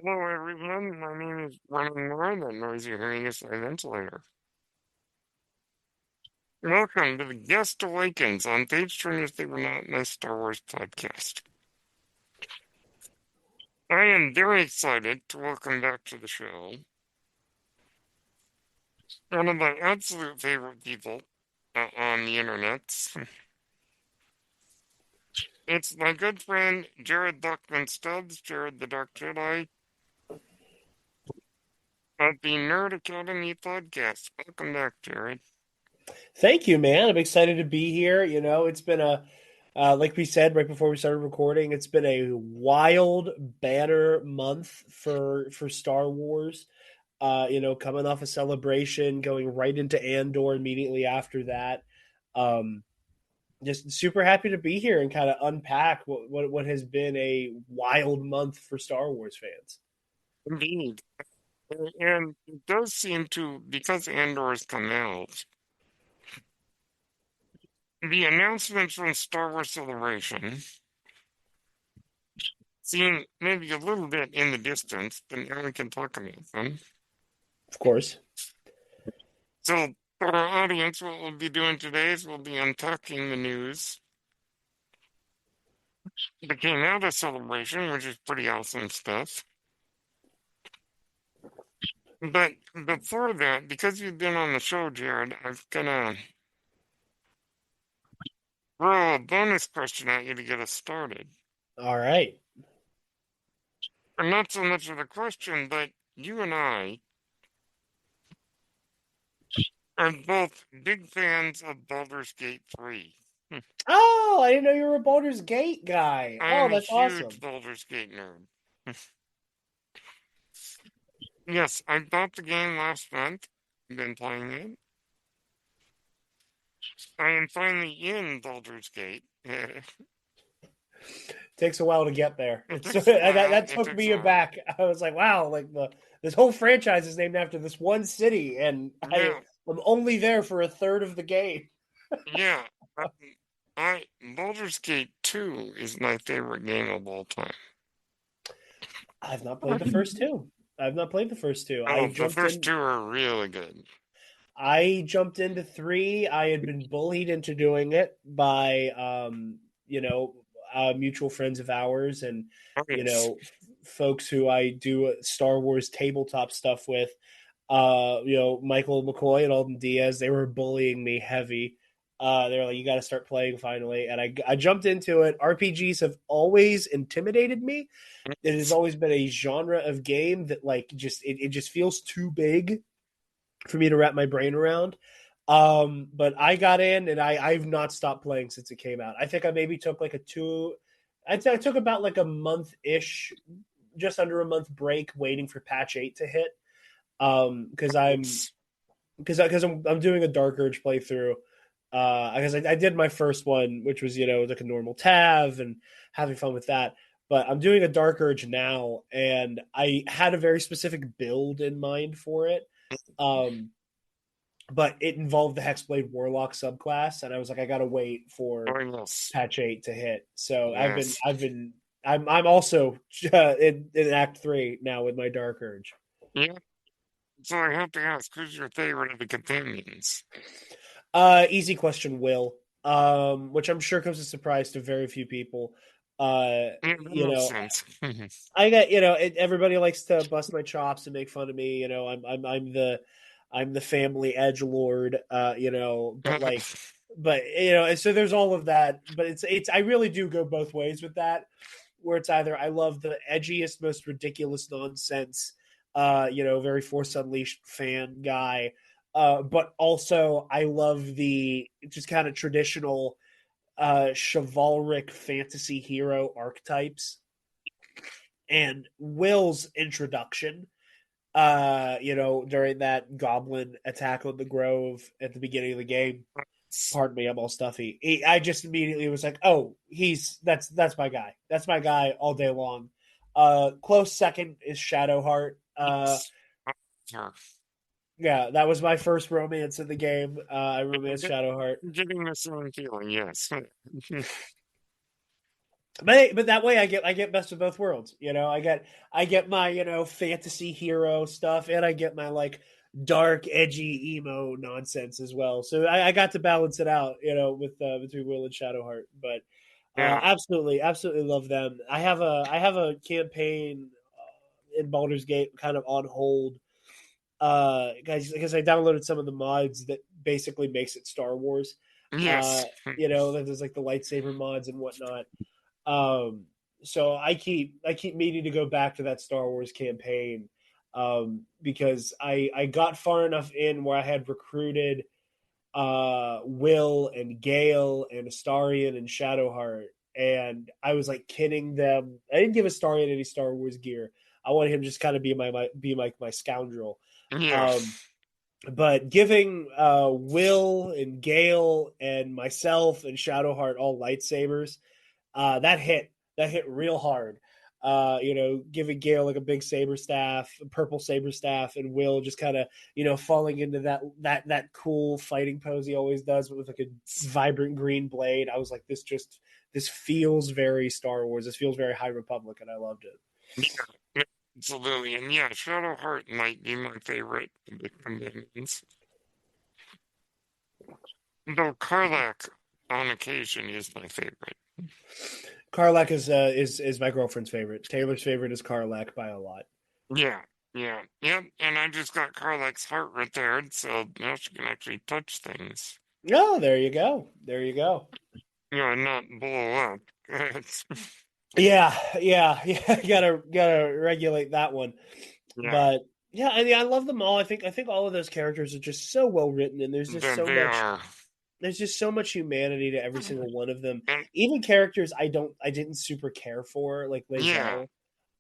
Hello, everyone. My name is Running Moore. That noise you're hearing is my ventilator. Welcome to the Guest Awakens on Page Turners They Were Not My Star Wars podcast. I am very excited to welcome back to the show one of my absolute favorite people on the internet. It's my good friend Jarod Duckman Stubbs, Jarod the Dark Jedi, of the Nerd Academy podcast. Welcome back, Jarod. Thank you, man. I'm excited to be here. It's been like we said right before we started recording, it's been a wild banner month for Star Wars. Coming off a celebration, going right into Andor immediately after that. Um, just super happy to be here and kind of unpack what has been a wild month for Star Wars fans. Indeed. And it does seem to, because Andor's come out, the announcements from Star Wars Celebration seem maybe a little bit in the distance, but now we can talk about them. Of course. So, for our audience, what we'll be doing today is we'll be unpacking the news that came out of Celebration, which is pretty awesome stuff. But before that, because you've been on the show, Jared, I'm gonna throw a bonus question at you to get us started. All right. And not so much of a question, but you and I are both big fans of Baldur's Gate 3. Oh, I didn't know you were a Baldur's Gate guy. I Oh, am a that's huge awesome. Baldur's Gate nerd. Yes, I bought the game last month. Been playing it. I am finally in Baldur's Gate. It Takes a while to get there. It's takes a that while. that It took takes me a while. aback. I was like, wow, like this whole franchise is named after this one city, and Yeah, I'm only there for a third of the game. yeah. I, Baldur's Gate 2 is my favorite game of all time. I've not played the first two. I've not played the first two. Oh, the first two are really good. I jumped into three. I had been bullied into doing it by mutual friends of ours and Oh, you yes. know folks who I do Star Wars tabletop stuff with. Michael McCoy and Alden Diaz, they were bullying me heavy. They were like, "You got to start playing finally," and I jumped into it. RPGs have always intimidated me. It has always been a genre of game that it just feels too big for me to wrap my brain around. But I got in and I've not stopped playing since it came out. I think I maybe took like a two. I took about like a month ish, just under a month break, waiting for patch 8 to hit. Because It's, I'm doing a Dark Urge playthrough. Because I did my first one, which was like a normal Tav and having fun with that. But I'm doing a Dark Urge now, and I had a very specific build in mind for it. Um, but it involved the Hexblade Warlock subclass, and I was like, I gotta wait for oh, yes. patch 8 to hit. So Yes. I'm also in Act 3 now with my Dark Urge. Yeah. So I have to ask, who's your favorite of the companions? Easy question, Will. Which I'm sure comes as a surprise to very few people. Uh, Yeah, that you makes know, sense. I got everybody likes to bust my chops and make fun of me. I'm the family edge lord. And so there's all of that. But it's I really do go both ways with that. Where it's either I love the edgiest, most ridiculous nonsense, very Force Unleashed fan guy, but also I love the just kind of traditional chivalric fantasy hero archetypes. And Will's introduction, during that goblin attack on the grove at the beginning of the game. Pardon me, I'm all stuffy. I just immediately was like, "Oh, that's my guy. That's my guy all day long." Close second is Shadowheart. Yes. Sure. Yeah, that was my first romance in the game. I I'm romanced Shadowheart. getting the same feeling, yes. But that way I get best of both worlds. I get my fantasy hero stuff, and I get my like dark, edgy emo nonsense as well. So I got to balance it out, with between Will and Shadowheart. But Yeah. absolutely, absolutely love them. I have a campaign in Baldur's Gate kind of on hold, guys, because I downloaded some of the mods that basically makes it Star Wars. Uh, Yes. there's like the lightsaber mods and whatnot. Um, so I keep meaning to go back to that Star Wars campaign, because I got far enough in where I had recruited Will and Gale and Astarion and Shadowheart, and I was like kidding them. I didn't give Astarion any Star Wars gear. I wanted him to just kind of be my scoundrel. Yeah. Um, but giving Will and Gale and myself and Shadowheart all lightsabers, that hit real hard. Giving Gale like a big saber staff, a purple saber staff, and Will just kind of falling into that cool fighting pose he always does with like a vibrant green blade. I was like, this feels very Star Wars. This feels very High Republic, and I loved it. Yeah. Absolutely. And yeah, Shadowheart might be my favorite of the companions. Though Karlak, on occasion, is my favorite. Karlak is my girlfriend's favorite. Taylor's favorite is Karlak by a lot. Yeah. Yeah. Yep. And I just got Karlak's heart repaired, so now she can actually touch things. Oh, there you go. There you go. And not blow up. Yeah, yeah, yeah. Gotta regulate that one. Yeah. But yeah, I mean, I love them all. I think all of those characters are just so well written, and there's just That so they much. are. There's just so much humanity to every single one of them. And Even characters I didn't super care for, like yeah. Lae'zel.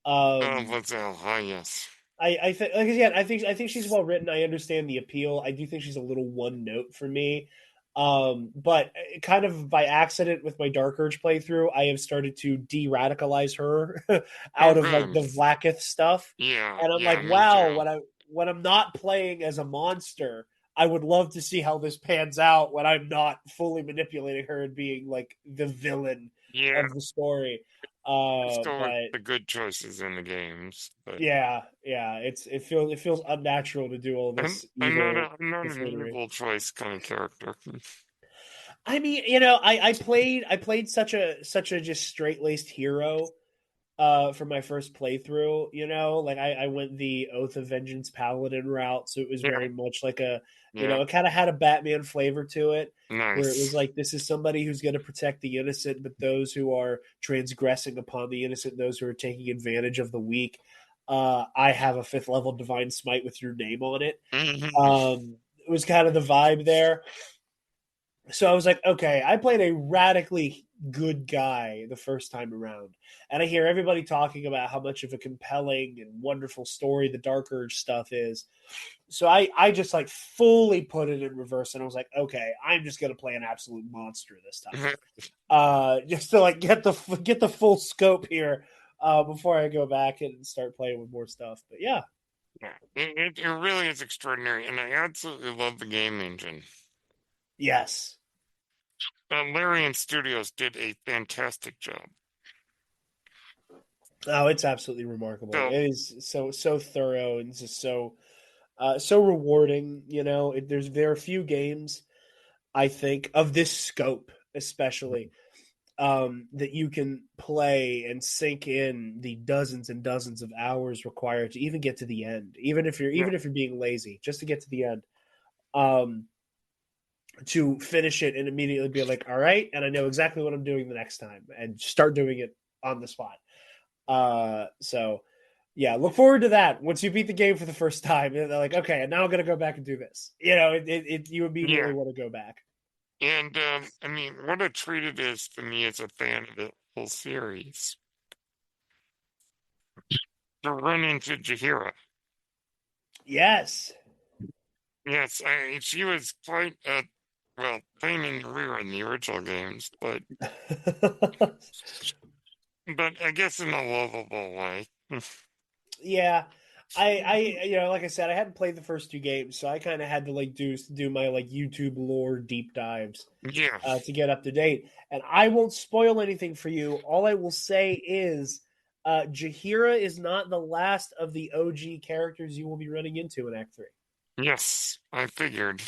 Oh, Um, Lae'zel. Ah, yes. I think, like again, I think she's well written. I understand the appeal. I do think she's a little one note for me. But kind of by accident with my Dark Urge playthrough, I have started to de-radicalize her Oh, out of like good. the Vlaakith stuff, Yeah. and I'm Yeah, like, me wow, too. when I'm not playing as a monster, I would love to see how this pans out when I'm not fully manipulating her and being like the villain Yeah. of the story. Let's go with But the good choices in the games. But yeah, it feels unnatural to do all I'm this I'm not evil a, I'm not an buffoonery. evil choice kind of character. I mean, I played such a just straight laced hero for my first playthrough. Like I went the Oath of Vengeance Paladin route, so it was Yeah. very much like Yeah. it kind of had a Batman flavor to it, where it was Nice. like this is somebody who's going to protect the innocent, but those who are transgressing upon the innocent, those who are taking advantage of the weak. I have a fifth level divine smite with your name on it. Hmm. It was kind of the vibe there. So I was like, okay, I played a radically good guy the first time around. And I hear everybody talking about how much of a compelling and wonderful story the Dark Urge stuff is. So I just like fully put it in reverse, and I was like, okay, I'm just gonna play an absolute monster this time. Just to like get the full scope here, before I go back and start playing with more stuff. But yeah. Yeah. It really is extraordinary, and I absolutely love the game engine. Yes. Larian Studios did a fantastic job. Oh, it's absolutely remarkable. So It is so thorough and just so rewarding. There are few games I think of this scope, especially, that you can play and sink in the dozens and dozens of hours required to even get to the end. Even if you're yeah. even if you're being lazy, just to get to the end, um, to finish it and immediately be like, all right, and I know exactly what I'm doing the next time, and start doing it on the spot. So yeah, look forward to that. Once you beat the game for the first time, they're like, okay, and now I'm gonna go back and do this. You Yeah. immediately want to go back. And I mean, what a treat it is for me as a fan of the whole series to run into Jahira. Yes. Yes, she was quite a well, pain in the rear in the original games, but I guess in a lovable way. Yeah. like I said, I hadn't played the first two games, so I kind of had to like do my like YouTube lore deep dives Yeah. to get up to date. And I won't spoil anything for you. All I will say is, Jahira is not the last of the OG characters you will be running into in Act Three. Yes, I figured.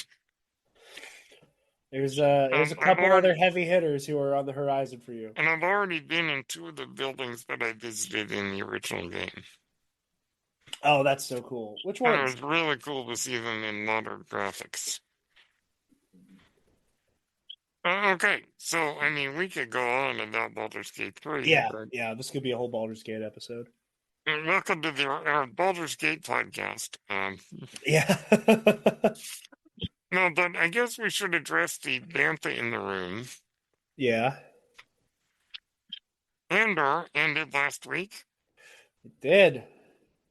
There's a I've couple other already heavy hitters who are on the horizon for you. and I've already been in two of the buildings that I visited in the original game. Oh, that's so cool. Which And it ones? was really cool to see them in modern graphics. Okay, so I mean, we could go on about Baldur's Gate 3, Yeah, but yeah. This could be a whole Baldur's Gate episode. welcome to the Baldur's Gate podcast. Yeah, No, but I guess we should address the bantha in the room. yeah. Andor ended last week, It did.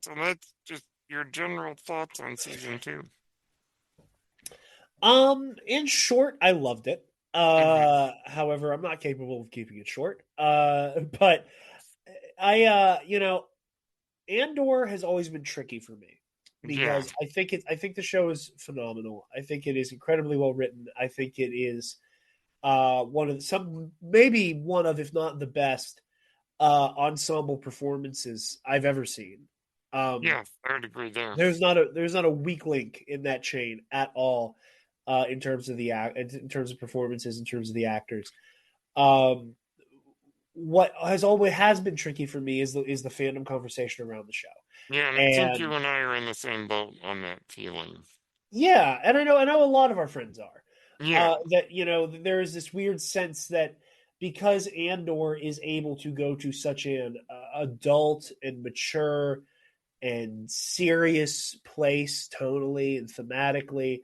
so that's just your general thoughts on season two. In short, I loved it. Hmm. However, I'm not capable of keeping it short. But Andor has always been tricky for me Yeah, because I think the show is phenomenal. I think it is incredibly well written. I think it is one of some maybe one of if not the best ensemble performances I've ever seen. Um, yeah, I would agree there. there's not a weak link in that chain at all in terms of the act in terms of performances in terms of the actors. Um, what has always has been tricky for me is the fandom conversation around the show. Yeah, and I think you And and I are in the same boat on that feeling. yeah, and I know a lot of our friends are. Yeah, That there is this weird sense that because Andor is able to go to such an adult and mature and serious place tonally and thematically,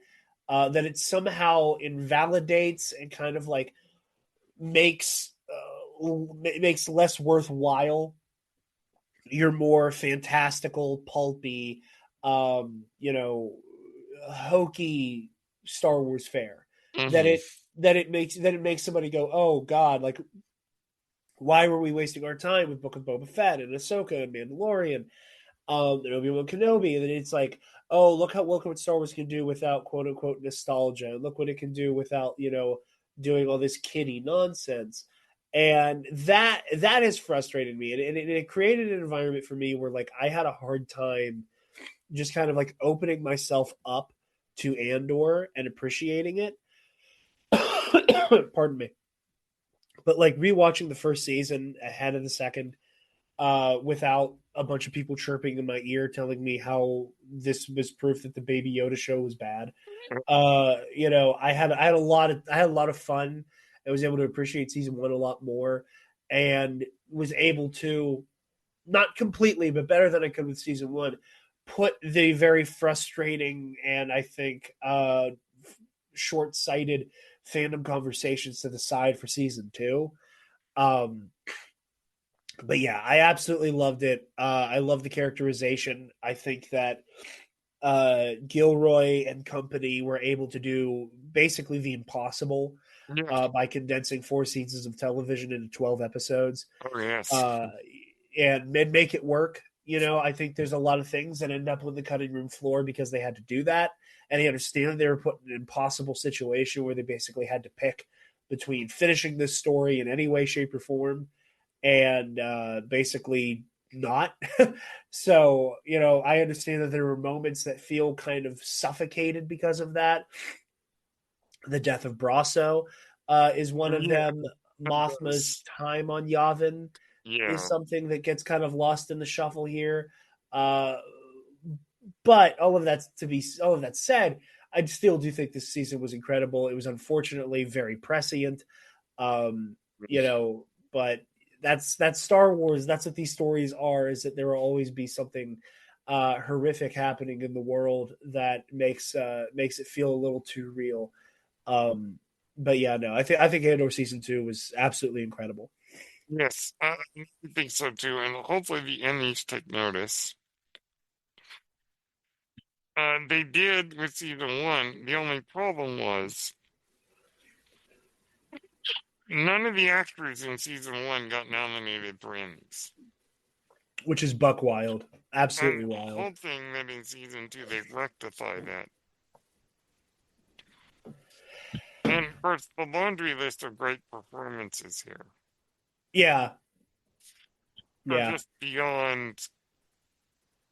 that it somehow invalidates and kind of like makes makes less worthwhile your more fantastical, pulpy, you know, hokey Star Wars fare. That hmm, it makes somebody go, oh God, like why were we wasting our time with Book of Boba Fett and Ahsoka and Mandalorian, and Obi-Wan Kenobi, and then it's like, oh look what Star Wars can do without quote unquote nostalgia, look what it can do without doing all this kiddie nonsense. And that has frustrated me, and it created an environment for me where like I had a hard time just kind of like opening myself up to Andor and appreciating it. Pardon me. But like rewatching the first season ahead of the second, without a bunch of people chirping in my ear telling me how this was proof that the Baby Yoda show was bad. I had a lot of fun. I was able to appreciate season one a lot more, and was able to not completely, but better than I could with season one, put the very frustrating and I think short sighted fandom conversations to the side for season two. Um, but yeah, I absolutely loved it. I love the characterization. I think that Gilroy and company were able to do basically the impossible yeah, by condensing four seasons of television into 12 episodes, oh yes, uh, and make it work. I think there's a lot of things that end up on the cutting room floor because they had to do that. And I understand they were put in an impossible situation where they basically had to pick between finishing this story in any way, shape, or form and basically not. So, I understand that there were moments that feel kind of suffocated because of that. The death of Brasso is one of yeah, them. it Mothma's was, time on Yavin is yeah, something that gets kind of lost in the shuffle here. Uh, but all of that said, I still do think this season was incredible. It was unfortunately very prescient, um, you know, but that's Star Wars. That's what these stories are. Is that there will always be something horrific happening in the world that makes it feel a little too real. Um, but yeah, no, I think Andor season two was absolutely incredible. yes, I think so too, and hopefully the Emmys take notice. They did with season one. The only problem was none of the actors in season one got nominated for Emmys. Which is buck wild. Absolutely I'm wild. hoping that in season two they rectify that. And of course, the laundry list of great performances here Yeah, are yeah, just beyond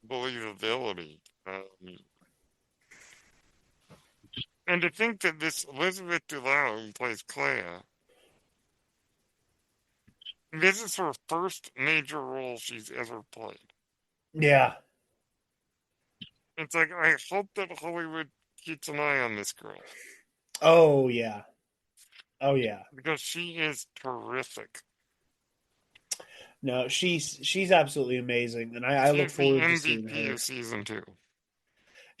believability. And to think that this Elizabeth Dulau, who plays Clea, this is her first major role she's ever played. yeah. It's like, I hope that Hollywood keeps an eye on this girl Oh yeah, oh yeah. because she is terrific. No, she's absolutely amazing, and I She look is the forward to seeing MVP her. of season two.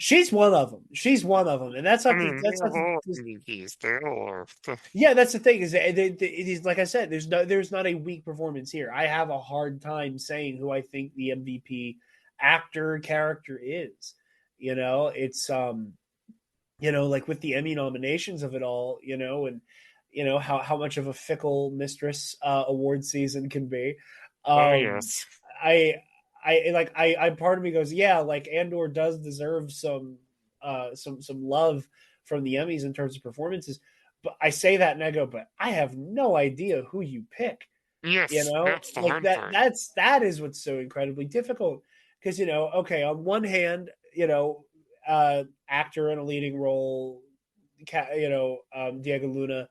She's one of them. She's one of them, and that's I not the mean, that's they're not the, all MVPs. They all are. yeah, that's the thing is it is like I said. There's not a weak performance here. I have a hard time saying who I think the MVP actor character is. It's like with the Emmy nominations of it all, and how much of a fickle mistress award season can be. Oh, Um, yes. I I part of me goes, yeah, like Andor does deserve some love from the Emmys in terms of performances. But I say that and I go, but I have no idea who you pick. Yes, that's the Like hard part. that is what's so incredibly difficult because okay, on one hand, actor in a leading role, Diego Luna,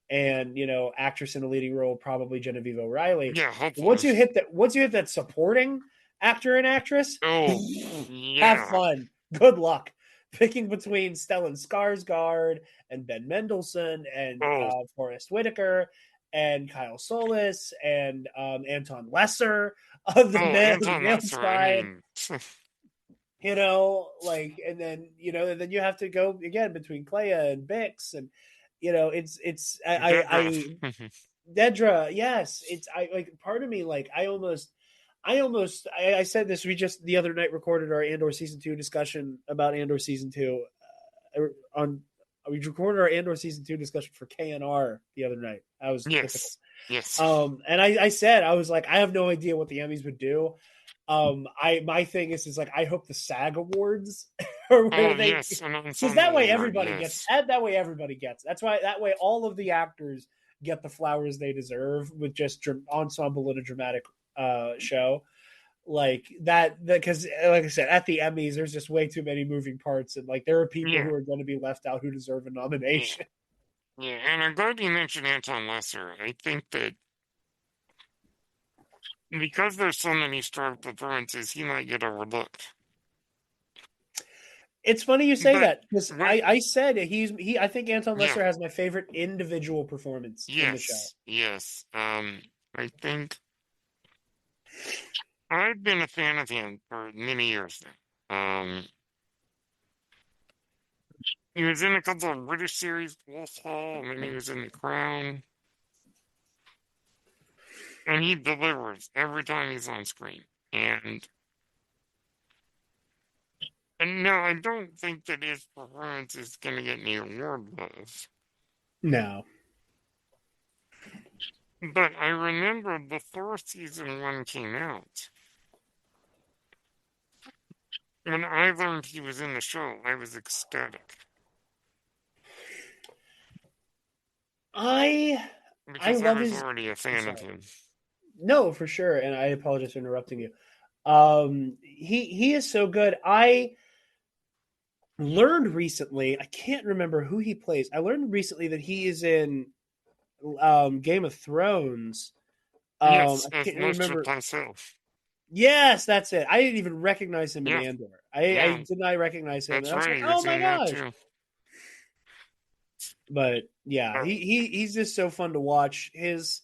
and actress in a leading role, probably Genevieve O'Reilly. Yeah, But hopefully. once you hit that supporting actor and actress, Oh, have yeah. fun. Good luck picking between Stellan Skarsgård and Ben Mendelsohn and Oh, Forrest Whitaker and Kyle Solis and Anton Lesser oh, of the Anton Male Lesser. I Squad. mean, And then then you have to go again between Clea and Bix, and it's Deborah. Dedra. Yes, it's I like part of me like I said this. We just the other night recorded our Andor season 2 discussion about Andor season 2 on. We recorded our Andor season 2 discussion for KNR the other night. That was typical. Yes, yes. And I said I was like I have no idea what the Emmys would do. I my thing is like I hope the SAG awards or where Oh, they yes, an because that ensemble way award. everybody gets Yes. that way everybody gets. That's why that way all of the actors get the flowers they deserve with just ensemble in a dramatic show like that because like I said at the Emmys there's just way too many moving parts and like there are people Yeah, who are going to be left out who deserve a yeah, nomination. yeah. And I'm glad you mentioned Anton Lesser. I think that because there's so many strong performances, he might get overlooked. It's funny you say But that because what? I said he I think Anton Yeah, Lesser has my favorite individual performance in the show. yes, yes. I think I've been a fan of him for many years now. He was in a couple of British series, Wolf Hall, and then he was in The Crown, and he delivers every time he's on screen. And no, I don't think that his performance is going to get any award buzz. No. But I remember before season one came out, when I learned he was in the show, I was ecstatic I I because I love was his. already a I'm fan of sorry. him. No, for sure, and I apologize for interrupting you. He is so good. I learned recently. I can't remember who he plays. I learned recently that he is in Game of Thrones. Yes, I as can't Master remember. myself. Yes, that's it. I didn't even recognize him in Yeah, Andor. I yeah, did not recognize him, and that's I was like, right. He oh was my in that gosh. too. But yeah, Oh, he's just so fun to watch. His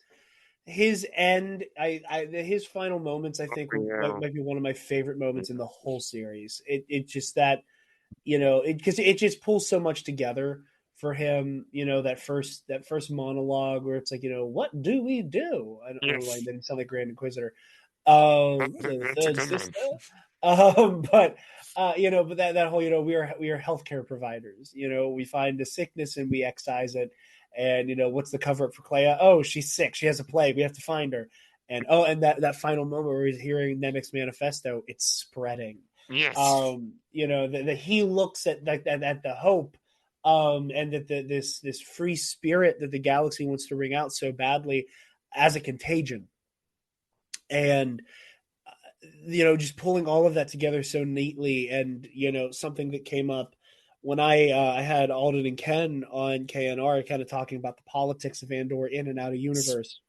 end, his final moments, I think, yeah. might be one of my favorite moments in the whole series. It just that because it just pulls so much together for him. That first monologue where it's like, what do we do? I don't like Yes, that. It sound like Grand Inquisitor. The that's a third good one. sister. But but that whole we are healthcare providers. We find a sickness and we excise it. And what's the cover up for Clea? Oh, she's sick. She has a plague. We have to find her. And oh, and that final moment where he's hearing Nemec's manifesto, it's spreading. Yes. You know, that he looks at the hope, and that this free spirit that the galaxy wants to bring out so badly as a contagion, and you know, just pulling all of that together so neatly. And you know, something that came up when I had Alden and Ken on KNR, kind of talking about the politics of Andor in and out of universe.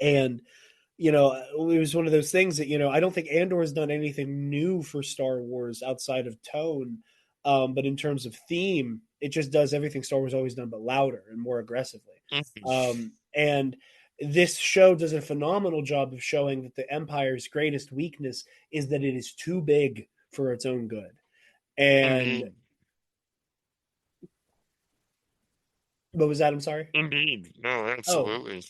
And you know, it was one of those things that, you know, I don't think Andor has done anything new for Star Wars outside of tone, but in terms of theme, it just does everything Star Wars always done, but louder and more aggressively. And this show does a phenomenal job of showing that the Empire's greatest weakness is that it is too big for its own good. And Indeed. what was that? I'm sorry. Indeed. No, Oh, absolutely.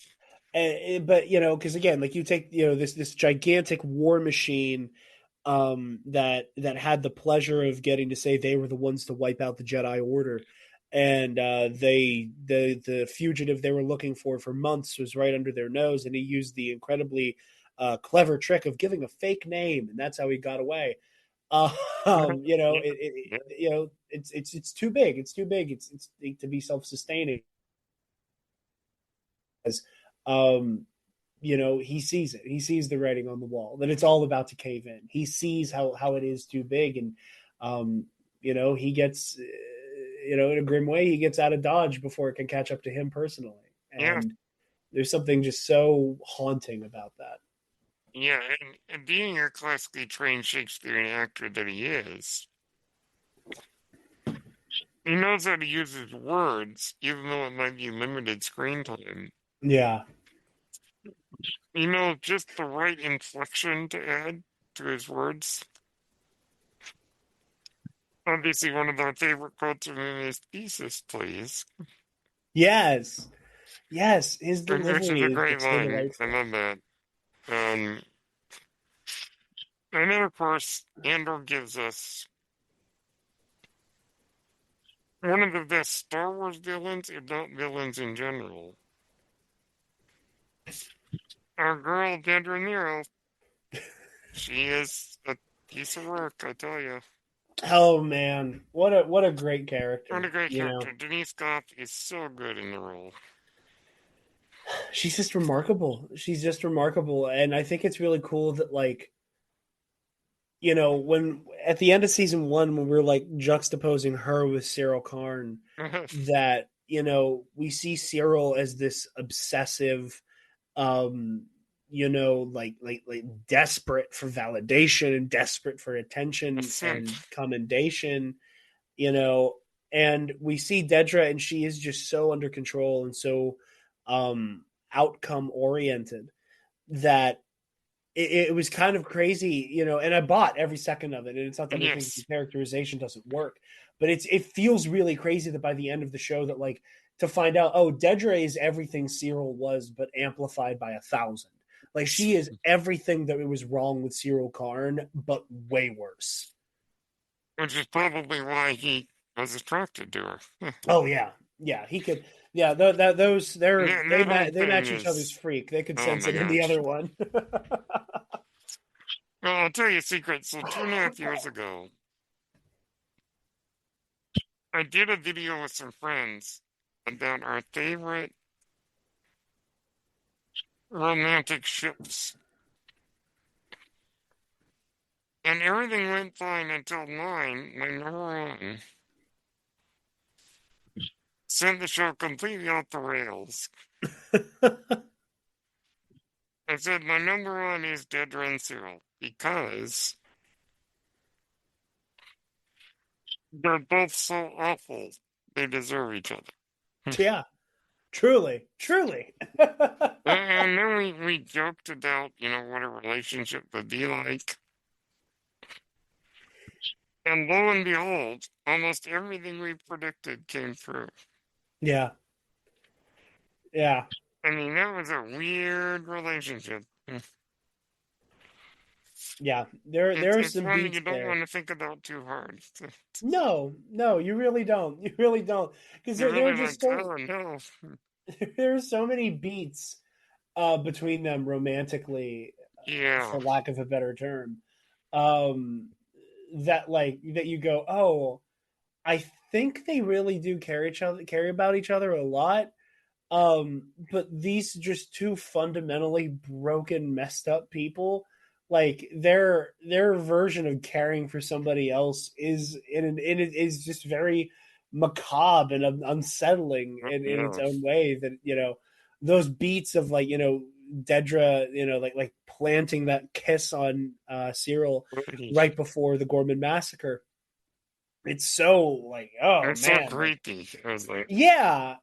but you know, because again, like you take, you know, this gigantic war machine, that had the pleasure of getting to say they were the ones to wipe out the Jedi Order, and the fugitive they were looking for months was right under their nose, and he used the incredibly clever trick of giving a fake name, and that's how he got away. You know, Yeah. Yeah. you know, it's too big. It's too big. It's to be self sustaining. Um, you know, he sees it. He sees the writing on the wall that it's all about to cave in. He sees how it is too big, and um, you know, he gets, you know, in a grim way, he gets out of Dodge before it can catch up to him personally. Yeah. And there's something just so haunting about that. Yeah. And being a classically trained Shakespearean actor that he is, he knows how to use his words, even though it might be limited screen time. Yeah. He knows just the right inflection to add to his words. Obviously, one of our favorite quotes from him is "thesis, please," Yes. Yes. His which is delivery a is great just so line. I delightful. love that. Um, and then, of course, Andor gives us one of the best Star Wars villains, if not villains in general. Our girl, Kendra Nero, she is a piece of work, I tell you. Oh man, what a great What a character. great You character. know, Denise Goff is so good in the role. she's just remarkable. She's just remarkable, and I think it's really cool that, like, you know, when at the end of season one, when we're like juxtaposing her with Cyril Karn, that you know, we see Cyril as this obsessive, um you know, like desperate for validation and desperate for A attention simp. and commendation, you know. And we see Dedra, and she is just so under control and so outcome oriented that it was kind of crazy, you know. And I bought every second of it, and it's not that I think the Yes. characterization doesn't work, but it feels really crazy that by the end of the show, that like, to find out, oh, Dedra is everything Cyril was but amplified by 1,000. Like, she is everything that was wrong with Cyril Karn but way worse. Which is probably why he was attracted to her. Oh yeah, yeah. He could. Yeah, that those And that whole they thing match each other's is, freak. They could oh sense my it in the gosh. other one. Well, I'll tell you a secret. So 2.5 years ago, I did a video with some friends about our favorite romantic ships. And everything went fine until 9, my number one, sent the show completely off the rails. I said my number one is Dedra and Cyril because they're both so awful. They deserve each other. Yeah, truly, truly. And then we joked about, what a relationship would be like. And lo and behold, almost everything we predicted came true. Yeah, yeah, I mean, that was a weird relationship. yeah. It's There are it's some one beats you don't there. want to think about too hard. No, no, you really don't. You really don't, because You're there are really just like, so oh no. there are so many beats between them romantically, Yeah. for lack of a better term. Um, that like that you go, oh, I think they really do care about each other a lot. But these just two fundamentally broken, messed up people, like their version of caring for somebody else is it is just very macabre and unsettling in its Yeah. own way. That those beats of like Dedra, like planting that kiss on Cyril right before the Gorman massacre. It's so like, oh It's so man, like creepy. I was like, yeah,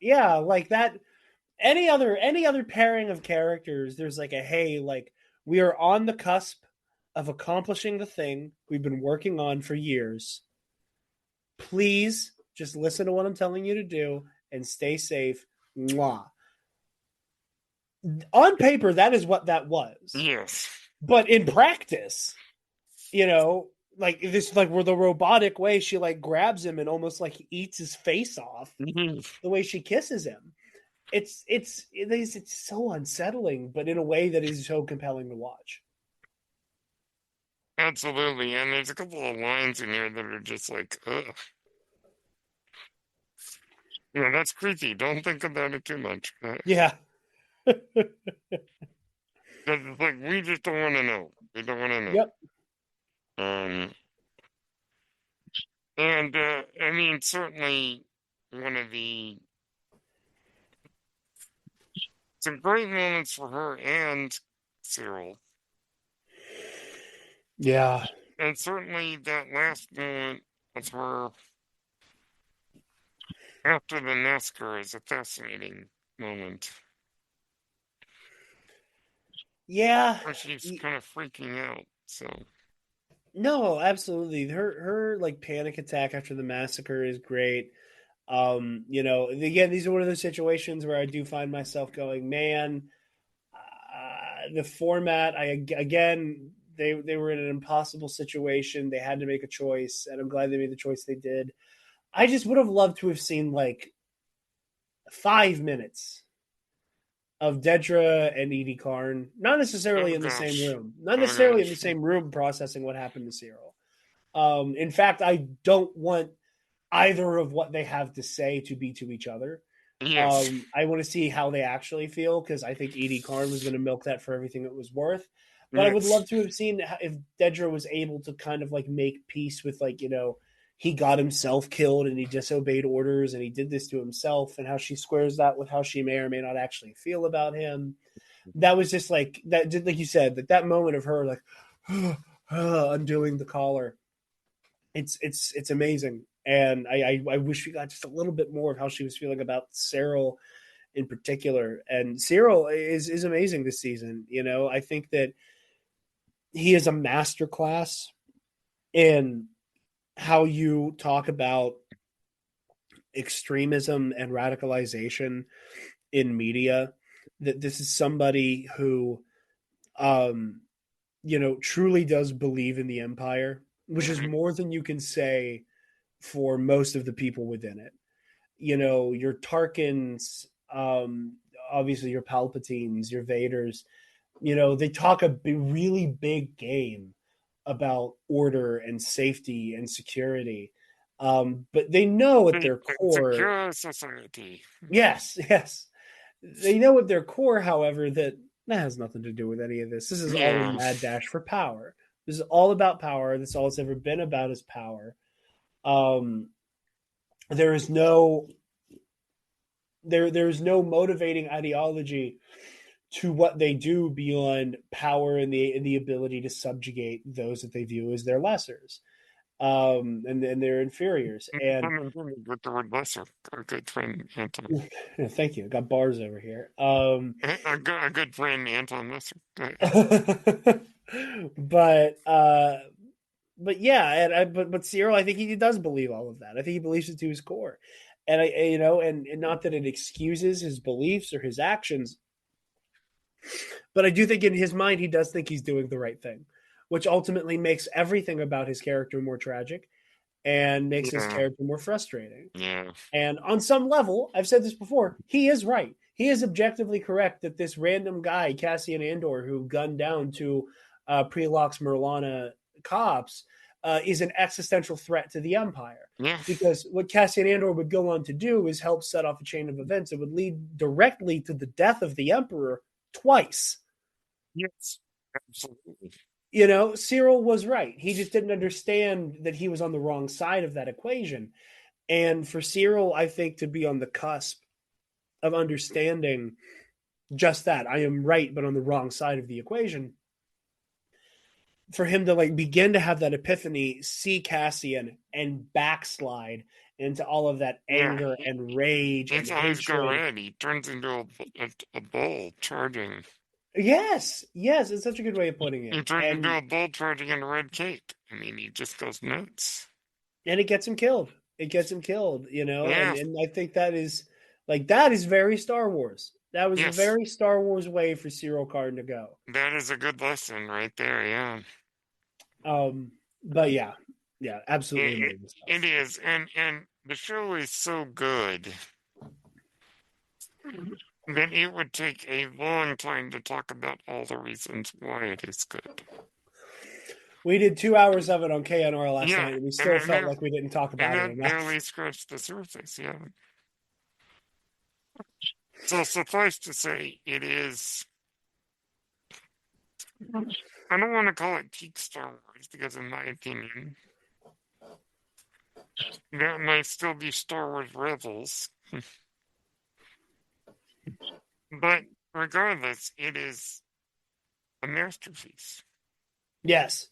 like that. Any other pairing of characters, there's like a hey, like we are on the cusp of accomplishing the thing we've been working on for years. Please just listen to what I'm telling you to do and stay safe. Mwah. On paper, that is what that was. yes. But in practice, you know, like this, like where the robotic way she like grabs him and almost like eats his face off, Mhm. the way she kisses him. It's so unsettling, but in a way that is so compelling to watch. Absolutely. And there's a couple of lines in here that are just like, ugh. Yeah, that's creepy. Don't think about it too much. Yeah. It's like, we just don't want to know. We don't want to know. Yep. Um, and, I mean, certainly one of the some great moments for her and Cyril. Yeah. And certainly that last moment of her after the massacre is a fascinating moment Yeah. where she's kind of freaking out. So, No, absolutely. Her like panic attack after the massacre is great. Again, these are one of those situations where I do find myself going, man, the format. Again, they were in an impossible situation. They had to make a choice, and I'm glad they made the choice they did. I just would have loved to have seen like 5 minutes of Dedra and Edie Karn, not necessarily oh in the same gosh. room, not Oh necessarily in the gosh. same room processing what happened to Cyril. In fact, I don't want either of what they have to say to be to each other. Yes. I want to see how they actually feel because I think Edie Karn was going to milk that for everything it was worth. But I would Yes. love to have seen if Dedra was able to kind of like make peace with like he got himself killed and he disobeyed orders and he did this to himself and how she squares that with how she may or may not actually feel about him. That was just like that, like you said, that moment of her like undoing the collar. It's amazing, and I wish we got just a little bit more of how she was feeling about Cyril in particular. And Cyril is amazing this season. I think that he is a masterclass in how you talk about extremism and radicalization in media. That this is somebody who um truly does believe in the empire, which is Mhm. more than you can say for most of the people within it. Your Tarkins, obviously your Palpatines, your Vaders, they talk really big game about order and safety and security. But they know at their core, Secure society. yes, yes, they know at their core, however, that has nothing to do with any of this. This is all a Yeah. mad dash for power. This is all about power. That's all it's ever been about is power. Um, there is no there's no motivating ideology to what they do beyond power and the ability to subjugate those that they view as their lessers, and their inferiors. And I'm with the word lesser. A good friend, Anton. thank you. I got bars over here. A good friend, Anton Lesser. but uh, but yeah, but Cyril, I think he does believe all of that. I think he believes it to his core, and and not that it excuses his beliefs or his actions, but I do think in his mind he does think he's doing the right thing, which ultimately makes everything about his character more tragic and makes his Yeah. character more frustrating. Yeah. And on some level, I've said this before, he is right. he is objectively correct that this random guy, Cassian Andor, who gunned down two Prelox Merlana cops, is an existential threat to the Empire. Yeah. Because what Cassian Andor would go on to do is help set off a chain of events that would lead directly to the death of the Emperor twice. Yes. Absolutely. You know, Cyril was right. He just didn't understand that he was on the wrong side of that equation. And for Cyril, I think to be on the cusp of understanding just that, I am right, but on the wrong side of the equation, for him to like begin to have that epiphany, see Cassian and backslide into all of that Yeah. anger and rage and His eyes go hatred. red. He turns into a bull charging. Yes, yes, it's such a good way of putting He it. turns into a bull charging in a red cape. I mean, he just goes nuts. And it gets him killed. It gets him killed, you know, Yeah. and I think that is like that is very Star Wars. That was a Yes. very Star Wars way for Cyril Karn to go. That is a good lesson right there. Yeah. But yeah, yeah, absolutely It, amazing stuff. it is. And the show is so good that it would take a long time to talk about all the reasons why it is good. We did 2 hours of it on KNR last Yeah. night, and we And still it, felt like we didn't talk and about it that enough. barely scratched the surface. Yeah. So suffice to say, it is. I don't want to call it peak Star Wars because, in my opinion, that might still be Star Wars Rebels. But regardless, it is a masterpiece. Yes,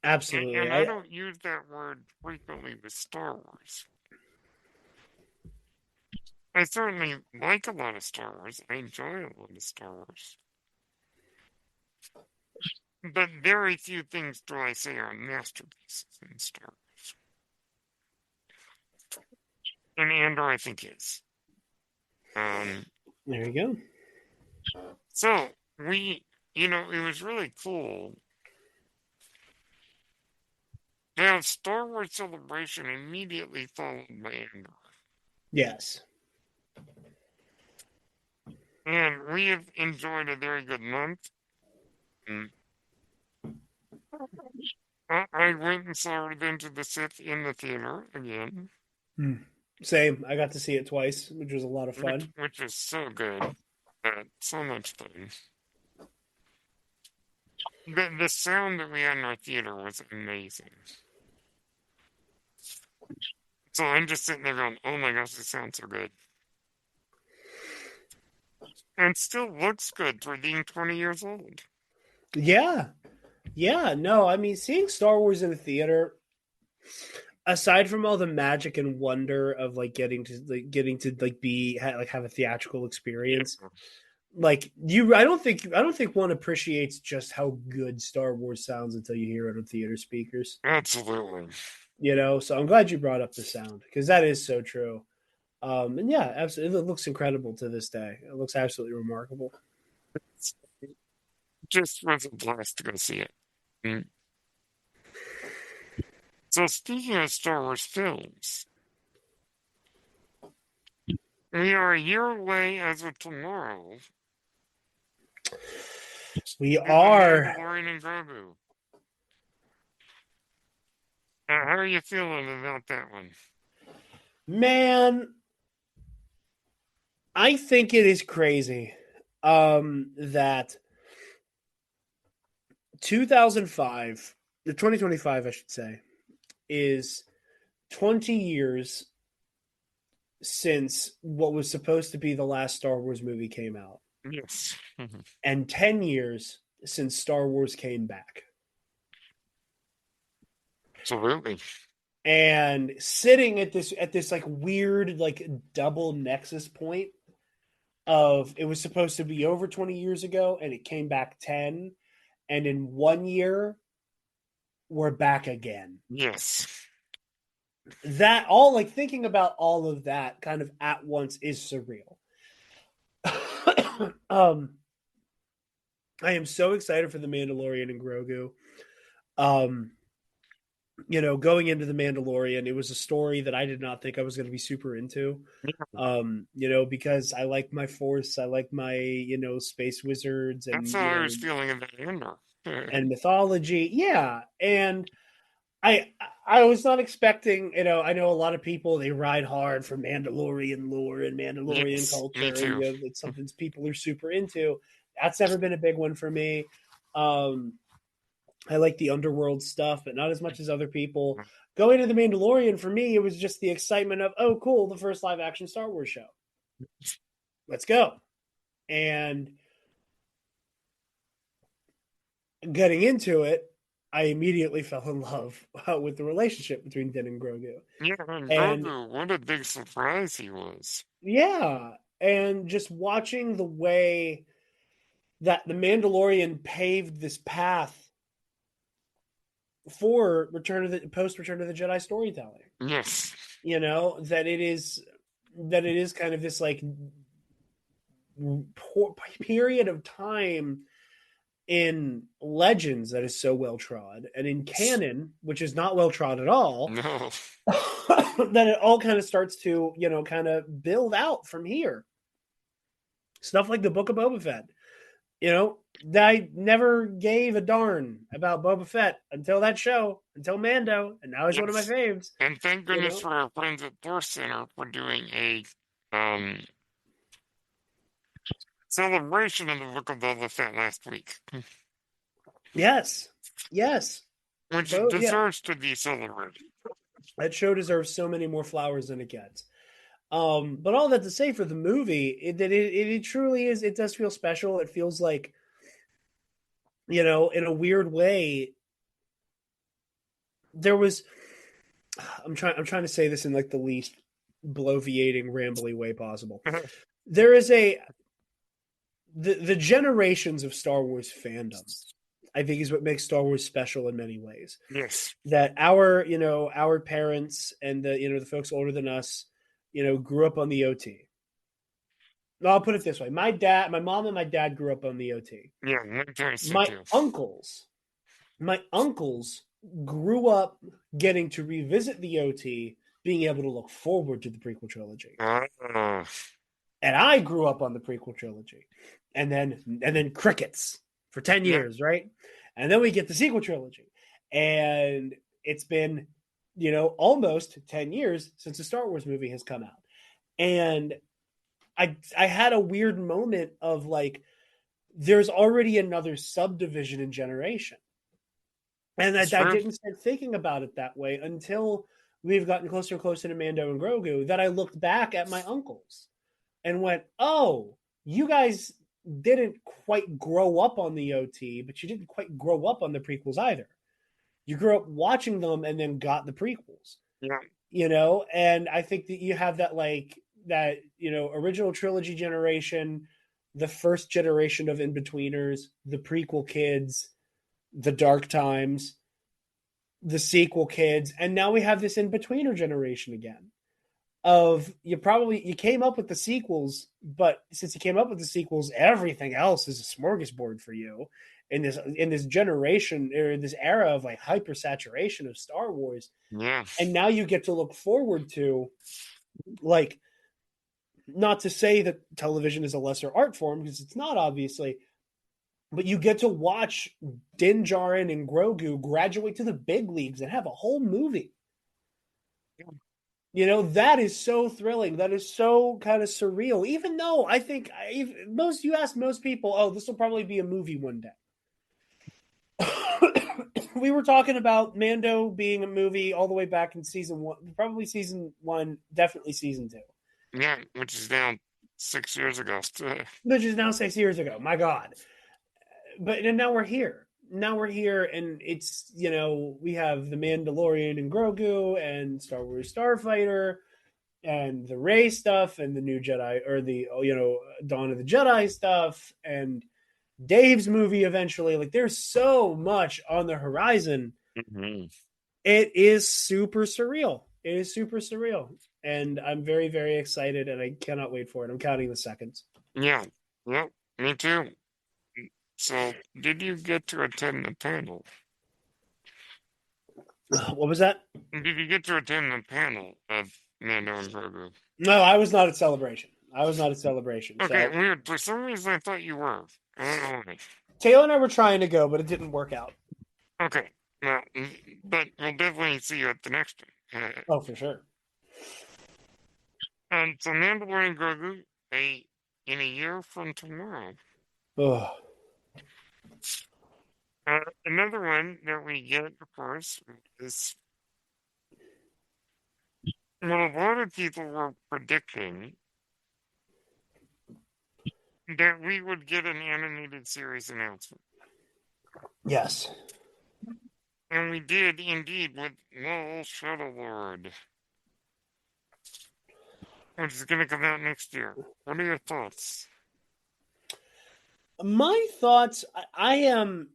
And absolutely. I don't use that word frequently with Star Wars. I certainly like a lot of Star Wars. I enjoy a lot of Star Wars. But very few things do I say are masterpieces in Star Wars. And Andor, I think, is. Um, There you go. so it was really cool to have Star Wars Celebration immediately followed by Andor. Yes. And we have enjoyed a very good month. Mm. I went and saw Revenge of the Sith in the theater again, Hmm. Same. I got to see it twice, which was a lot of which fun. which was so good, so much fun. The sound that we had in our theater was amazing. So I'm just sitting there going, "Oh my gosh, this sounds so good," and still looks good for being 20 years old. Yeah. Yeah. No, I mean, seeing Star Wars in a theater, aside from all the magic and wonder of like getting to be like have a theatrical Yeah, experience, like you I don't think one appreciates just how good Star Wars sounds until you hear it on theater speakers. absolutely. You know, so I'm glad you brought up the sound because that is so true. And yeah, absolutely, it looks incredible to this day. It looks absolutely remarkable. It just was a blast to go see it. Mm. So speaking of Star Wars films, we are a year away as of tomorrow We to The are, Mandalorian and Grogu. How are you feeling about that one? man. I think it is crazy that 2005, the 2025, I should say, is 20 years since what was supposed to be the last Star Wars movie came out, Yes. and 10 years since Star Wars came back. Absolutely. And sitting at this like weird like double nexus point of it was supposed to be over 20 years ago and it came back 10, and in 1 year we're back again. Yes. That all like thinking about all of that kind of at once is surreal. um I am so excited for the Mandalorian and Grogu. Um going into the Mandalorian, it was a story that I did not think I was going to be super into. Yeah, Because I like my Force, I like my space wizards, that's and how I was feeling about Andor. and mythology. Yeah, and I I was not expecting. I know a lot of people they ride hard for Mandalorian lore and Mandalorian Yes, me culture, and too. it's something people are super into. That's never been a big one for me. Um, I like the underworld stuff, but not as much as other people. Going to the Mandalorian for me, it was just the excitement of, oh, cool, the first live action Star Wars show. Let's go. And getting into it, I immediately fell in love with the relationship between Din and Grogu. Yeah, and And Grogu, what a big surprise he was. yeah, and just watching the way that the Mandalorian paved this path for Return of the post Return of the Jedi storytelling. Yes. That it is kind of this like period of time in Legends that is so well trod, and in canon, which is not well trod at all, No. that it all kind of starts to, kind of build out from here. Stuff like the Book of Boba Fett. I never gave a darn about Boba Fett until that show, until Mando, and now he's one of my Yes. faves. And thank You goodness know, for our friends at Force Center for doing a um celebration of the Book of Boba Fett last week, yes, yes, which it yeah, deserves to be celebrated. that show deserves so many more flowers than it gets. But all that to say for the movie, it truly is. It does feel special. It feels like, in a weird way, there was. I'm trying to say this in like the least bloviating, rambly way possible. There is the generations of Star Wars fandom. I think is what makes Star Wars special in many ways. Yes. That our parents and the folks older than us, grew up on the OT. No, I'll put it this way: my mom, and my dad grew up on the OT. Yeah, my parents did My too. uncles, my uncles grew up getting to revisit the OT, being able to look forward to the prequel trilogy. Uh, And I grew up on the prequel trilogy, and then crickets for 10 yeah, years, right? And then we get the sequel trilogy, and it's been almost 10 years since a Star Wars movie has come out. And I had a weird moment of like, there's already another subdivision in generation, and it's I true. didn't start thinking about it that way until we've gotten closer and closer to Mando and Grogu, that I looked back at my uncles and went, oh, you guys didn't quite grow up on the OT, but you didn't quite grow up on the prequels either. You grew up watching them and then got the prequels, Yeah, and I think that you have that, like, that, original trilogy generation, the first generation of in-betweeners, the prequel kids, the dark times, the sequel kids, and now we have this in-betweener generation again of, you came up with the sequels, but since you came up with the sequels, everything else is a smorgasbord for you in this generation, or this era of like hypersaturation of Star Wars. yeah, And now you get to look forward to, like, not to say that television is a lesser art form, because it's not, obviously, but you get to watch Din Djarin and Grogu graduate to the big leagues and have a whole movie. That is so thrilling. That is so kind of surreal. Even though I think, you ask most people, oh, this will probably be a movie one day. We were talking about Mando being a movie all the way back in season one, probably season one, definitely season two, yeah, which is now 6 years ago. which is now 6 years ago. My God. But and now we're here. Now we're here, and it's, we have the Mandalorian and Grogu and Star Wars Starfighter and the Rey stuff and the new Jedi, or the Dawn of the Jedi stuff, and Dave's movie eventually. Like, there's so much on the horizon. Mhm. It is super surreal. It is super surreal. And I'm very, very excited, and I cannot wait for it. I'm counting the seconds. Yeah, yep, me too. So, did you get to attend the panel? What was that? Did you get to attend the panel of Mando and Grogu? No, I was not at Celebration. I was not at Celebration. Okay, So weird. For some reason, I thought you were. I don't know why. Taylor and I were trying to go, but it didn't work out. Okay, well, but we'll definitely see you at the next one. Oh, for sure. And so Mandalorian Grogu, in a year from tomorrow. Ugh. Another one that we get, of course, is what a lot of people were predicting that we would get an animated series announcement. Yes. And we did indeed with Lol Shadow Lord, which is going to come out next year. What are your thoughts? My thoughts. I am.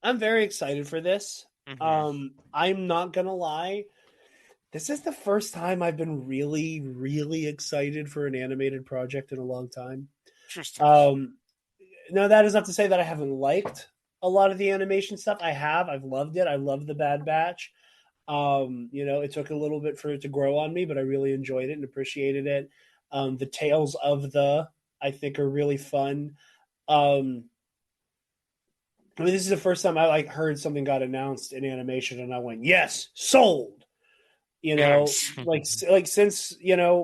I'm very excited for this. Mm-hmm. I'm not gonna lie. This is the first time I've been really, really excited for an animated project in a long time. Interesting. Um, now that is not to say that I haven't liked a lot of the animation stuff. I have. I've loved it. I love the Bad Batch. It took a little bit for it to grow on me, but I really enjoyed it and appreciated it. The tales of the I think are really fun. Um, I mean, this is the first time I heard something got announced in animation, and I went, "Yes, sold." You know, Yes. like since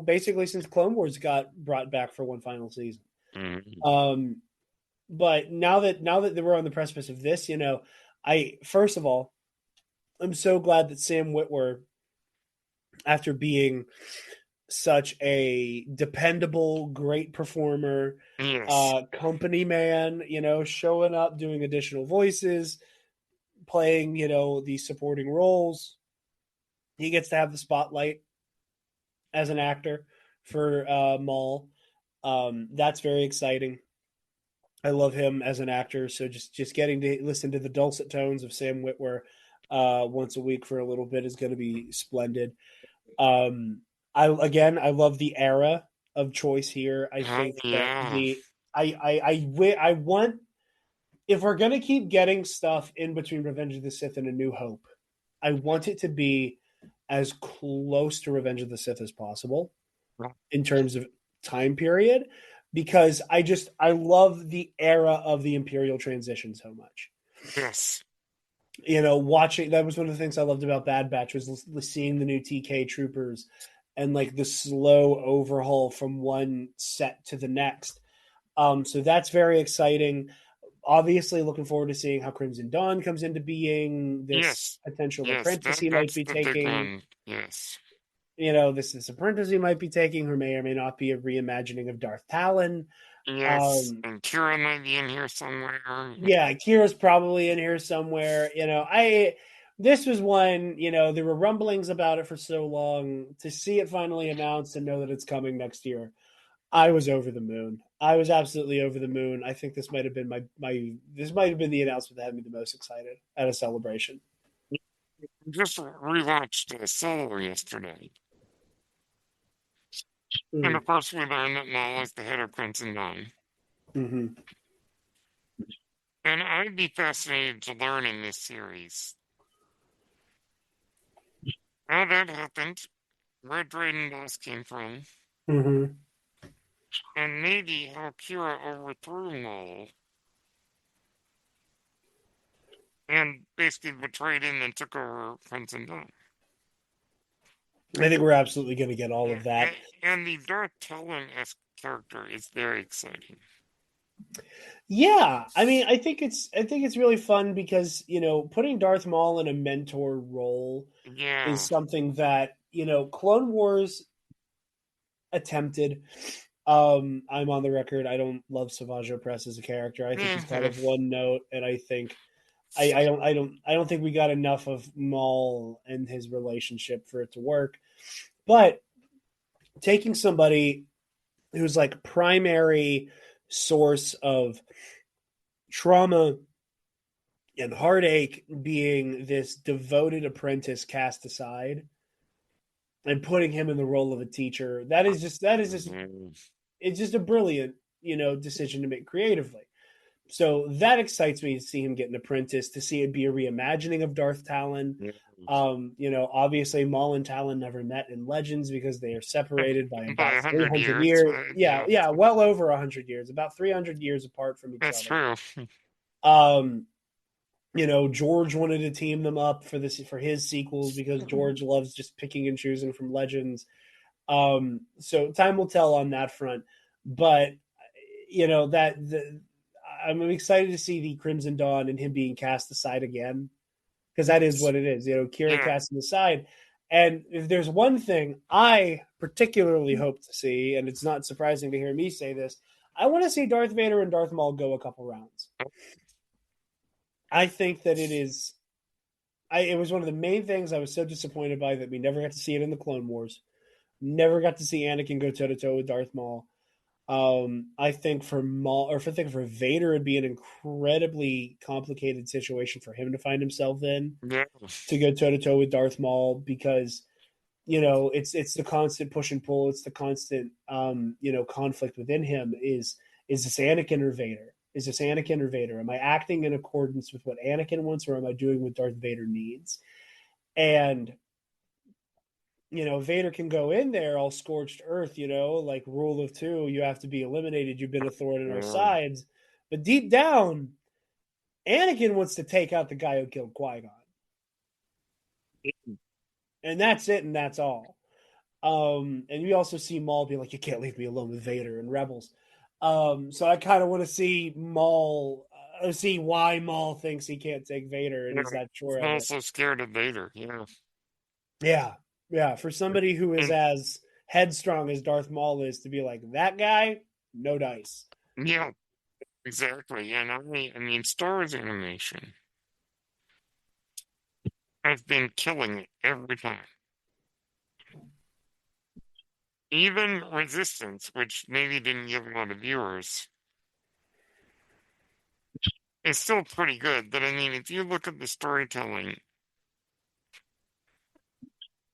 basically since Clone Wars got brought back for one final season. Mhm. Um, but now that we're on the precipice of this, I first of all, I'm so glad that Sam Witwer, after being such a dependable, great performer, Yes. company man, showing up, doing additional voices, playing, these supporting roles. He gets to have the spotlight as an actor for Maul. That's very exciting. I love him as an actor. So just getting to listen to the dulcet tones of Sam Witwer once a week for a little bit is going to be splendid. Um, I love the era of choice here. I Oh, think that yeah. the I want, if we're gonna keep getting stuff in between Revenge of the Sith and A New Hope, I want it to be as close to Revenge of the Sith as possible in terms of time period, because I love the era of the Imperial transition so much. Yes. Watching that was one of the things I loved about Bad Batch was seeing the new TK troopers and like the slow overhaul from one set to the next. So that's very exciting. Obviously, looking forward to seeing how Crimson Dawn comes into being. This Yes. potential Yes. apprentice he might That's be the big taking. one. Yes. This apprentice he might be taking, who may or may not be a reimagining of Darth Talon. Yes. Um, And Kira might be in here somewhere. yeah, Kira's probably in here somewhere. I this was one, there were rumblings about it for so long. To see it finally announced and know that it's coming next year, I was over the moon. I was absolutely over the moon. I think this might have been my this might have been the announcement that had me the most excited at a celebration. Just rewatched Solo yesterday. And Mm-hmm. of course, we learned that Maul is the head of Crimson Dawn. Mm-hmm. And I'd be fascinated to learn in this series how that happened, where Drayden Boss came from, Mm-hmm. and maybe how Kira overthrew Maul and basically betrayed him and took over Crimson Dawn. I think we're absolutely going to get all of that. And the Darth Talon-esque character is very exciting. Yeah, I mean, I think it's really fun because putting Darth Maul in a mentor role Yeah. is something that Clone Wars attempted. I'm on the record. I don't love Savage Opress as a character. I think he's kind of one note, and I think I don't think we got enough of Maul and his relationship for it to work. But taking somebody who's like primary source of trauma and heartache being this devoted apprentice cast aside and putting him in the role of a teacher, that is just Mhm. it's just a brilliant decision to make creatively. So that excites me to see him get an apprentice, to see it be a reimagining of Darth Talon. Yeah. Obviously Maul and Talon never met in Legends because they are separated by By about 100 300 years, years. Yeah, yeah, yeah, well over 100 years, about 300 years apart from each that's other. true. Um, George wanted to team them up for his sequels because George loves just picking and choosing from Legends. So time will tell on that front, but I'm excited to see the Crimson Dawn and him being cast aside again because that is what it is. Kira Yeah, casting aside. And if there's one thing I particularly hope to see, and it's not surprising to hear me say this, I want to see Darth Vader and Darth Maul go a couple rounds. I think that it was one of the main things I was so disappointed by that we never got to see it in the Clone Wars. Never got to see Anakin go toe to toe with Darth Maul. I think for Maul, or for Vader, it'd be an incredibly complicated situation for him to find himself in, yeah, to go toe to toe with Darth Maul, because it's the constant push and pull, it's the constant conflict within him. Is this Anakin or Vader? Is this Anakin or Vader? Am I acting in accordance with what Anakin wants, or am I doing what Darth Vader needs? And Vader can go in there all scorched earth, like rule of two, you have to be eliminated. You've been a thorn in our yeah. sides. But deep down, Anakin wants to take out the guy who killed Qui-Gon. And that's it, and that's all. And we also see Maul be like, you can't leave me alone with Vader and Rebels. So I kind of want to see see why Maul thinks he can't take Vader and Yeah, he's not he's sure of it. also scared of Vader. Yeah, Yeah, yeah. For somebody who is and as headstrong as Darth Maul is, to be like that guy, no dice. yeah, exactly. And I mean, Star Wars animation has been killing it every time. Even Resistance, which maybe didn't give a lot of viewers, is still pretty good. But I mean, if you look at the storytelling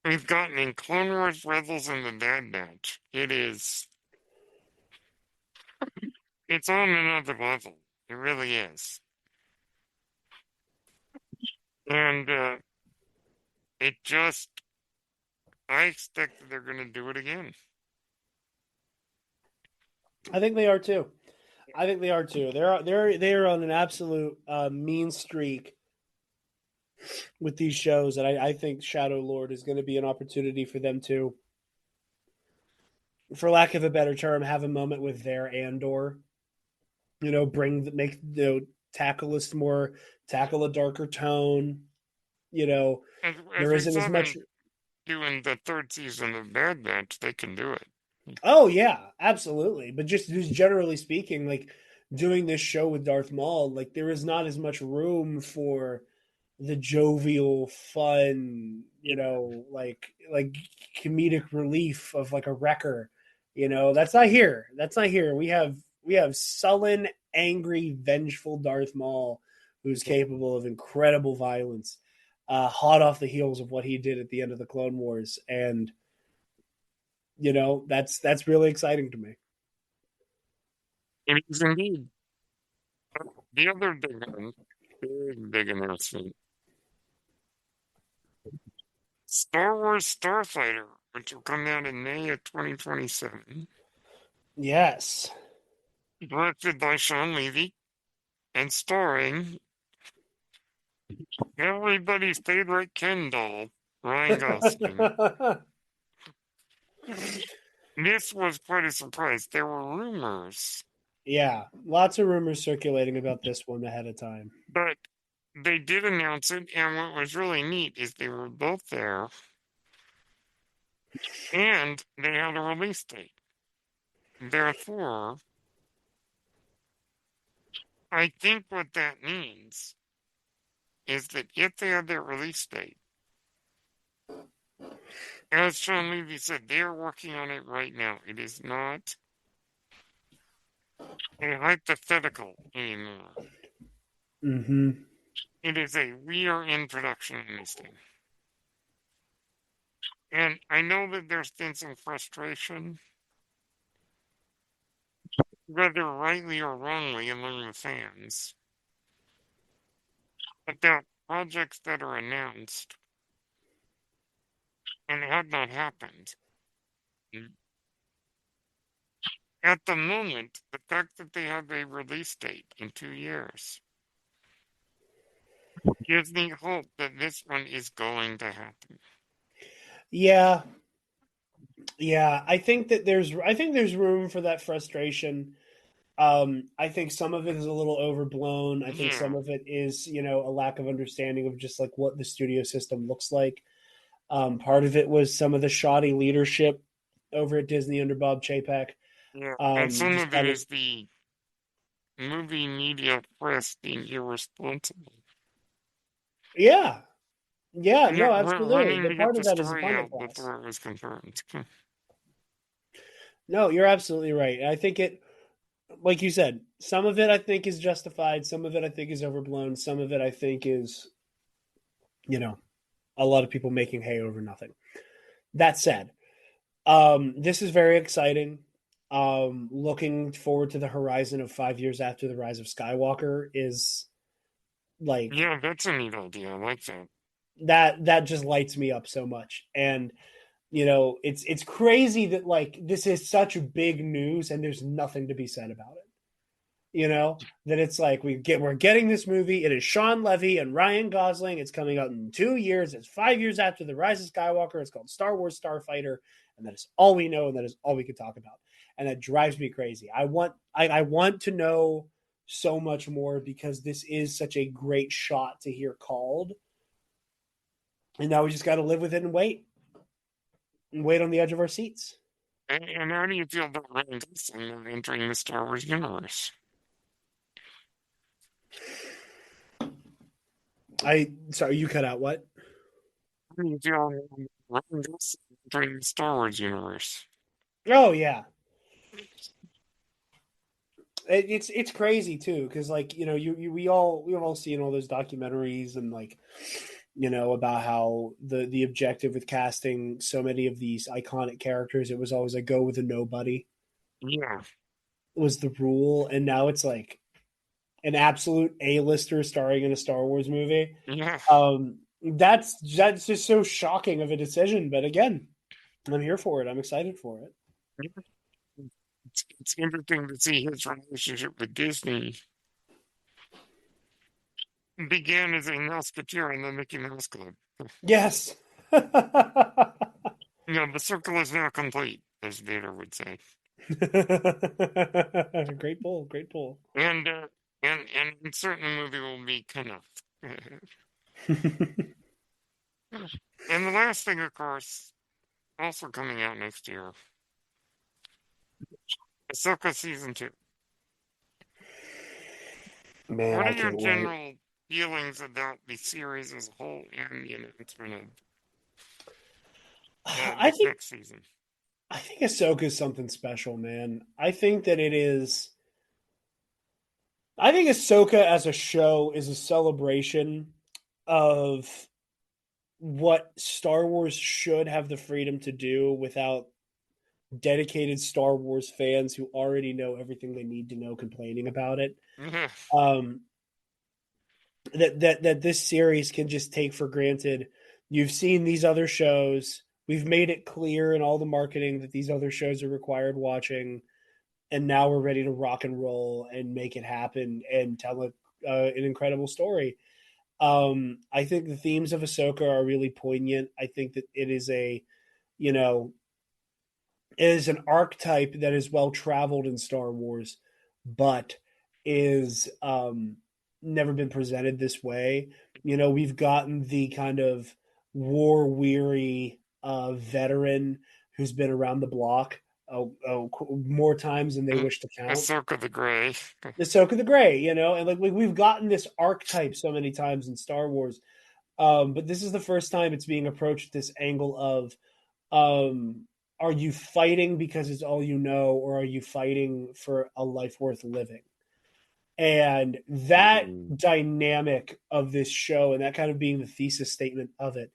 we've gotten in Clone Wars, Rebels, and the Bad Batch, it's on another level. It really is. And it just, I expect that they're going to do it again. I think they are too. I think they are too. They're on an absolute mean streak with these shows, and I think Shadow Lord is going to be an opportunity for them to, for lack of a better term, have a moment with their Andor. Bring make tackle us more, tackle a darker tone. You know, As there we isn't as saw much. them do in the third season of Bad Batch, they can do it. Oh yeah, absolutely. But just generally speaking, like doing this show with Darth Maul, like there is not as much room for the jovial, fun, like comedic relief of like a wrecker. That's not here. That's not here. We have sullen, angry, vengeful Darth Maul, who's capable of incredible violence, hot off the heels of what he did at the end of the Clone Wars, and that's really exciting to me. It is indeed. The other big announcement, Star Wars Starfighter, which will come out in May of 2027, Yes. directed by Sean Levy and starring everybody's favorite Ken doll, Ryan Gosling. This was quite a surprise. There were rumors, Yeah, lots of rumors circulating about this one ahead of time. but they did announce it, and what was really neat is they were both there, and they had a release date. Therefore, I think what that means is that if they have their release date, as Sean Levy said, they are working on it right now. It is not a hypothetical anymore. Mm-hmm. It is we are in production on this thing. And I know that there's been some frustration whether rightly or wrongly among the fans, about projects that are announced and had not happened. At the moment, the fact that they have a release date in 2 years gives me hope that this one is going to happen. Yeah, yeah. I think there's room for that frustration. I think some of it is a little overblown. I think some Yeah, of it is, a lack of understanding of just like what the studio system looks like. Part of it was some of the shoddy leadership over at Disney under Bob Chapek. yeah. And some Just of it kind of, is the movie media press being irresponsible. yeah, yeah, Yeah, no, absolutely. running The to get part the of that is story abundant out class. before it was confirmed. No, you're absolutely right. And I think like you said, some of it I think is justified. Some of it I think is overblown. Some of it I think is, you know, a lot of people making hay over nothing. That said, this is very exciting. Looking forward to the horizon of 5 years after the rise of Skywalker is like Yeah, that's a neat idea. I like that. that just lights me up so much. And it's crazy that like this is such big news and there's nothing to be said about it. That it's like we're getting this movie. It is Sean Levy and Ryan Gosling. It's coming out in 2 years. It's 5 years after the Rise of Skywalker. It's called Star Wars Starfighter, and that is all we know, and that is all we can talk about. And that drives me crazy. I want to know so much more because this is such a great shot to hear called, and now we just got to live with it and wait on the edge of our seats. And how do you feel about Ryan Gosling entering the Star Wars universe? Sorry, you cut out what? How do you feel about Ryan Gosling entering the Star Wars universe? Oh yeah, it's crazy too because like we've all seen all those documentaries and like about how the objective with casting so many of these iconic characters, it was always like go with a nobody Yeah, was the rule, and now it's like an absolute A-lister starring in a Star Wars movie. yeah. That's just so shocking of a decision, but again, I'm here for it. I'm excited for it. It's interesting to see his relationship with Disney began as a Musketeer in the Mickey Mouse Club. Yes. The circle is now complete, as Vader would say. Great pull, great pull. And and certain movie will be kind of. And the last thing, of course, also coming out next year, Ahsoka season 2. Man, What are I your can't wait. general feelings about the series as a whole and the announcement of I this think next season? I think Ahsoka is something special, man. I think that it is. I think Ahsoka as a show is a celebration of what Star Wars should have the freedom to do without dedicated Star Wars fans who already know everything they need to know complaining about it. Yeah, Um, that this series can just take for granted. You've seen these other shows. We've made it clear in all the marketing that these other shows are required watching, and now we're ready to rock and roll and make it happen and tell an incredible story. I think the themes of Ahsoka are really poignant. I think that you know, it is an archetype that is well traveled in Star Wars, but is never been presented this way. We've gotten the kind of war weary veteran who's been around the block more times than they wish to count. Ahsoka the Grey. Ahsoka the Grey, and like we've gotten this archetype so many times in Star Wars, but this is the first time it's being approached this angle of, are you fighting because it's all you know, or are you fighting for a life worth living? And that Mm. dynamic of this show, and that kind of being the thesis statement of it,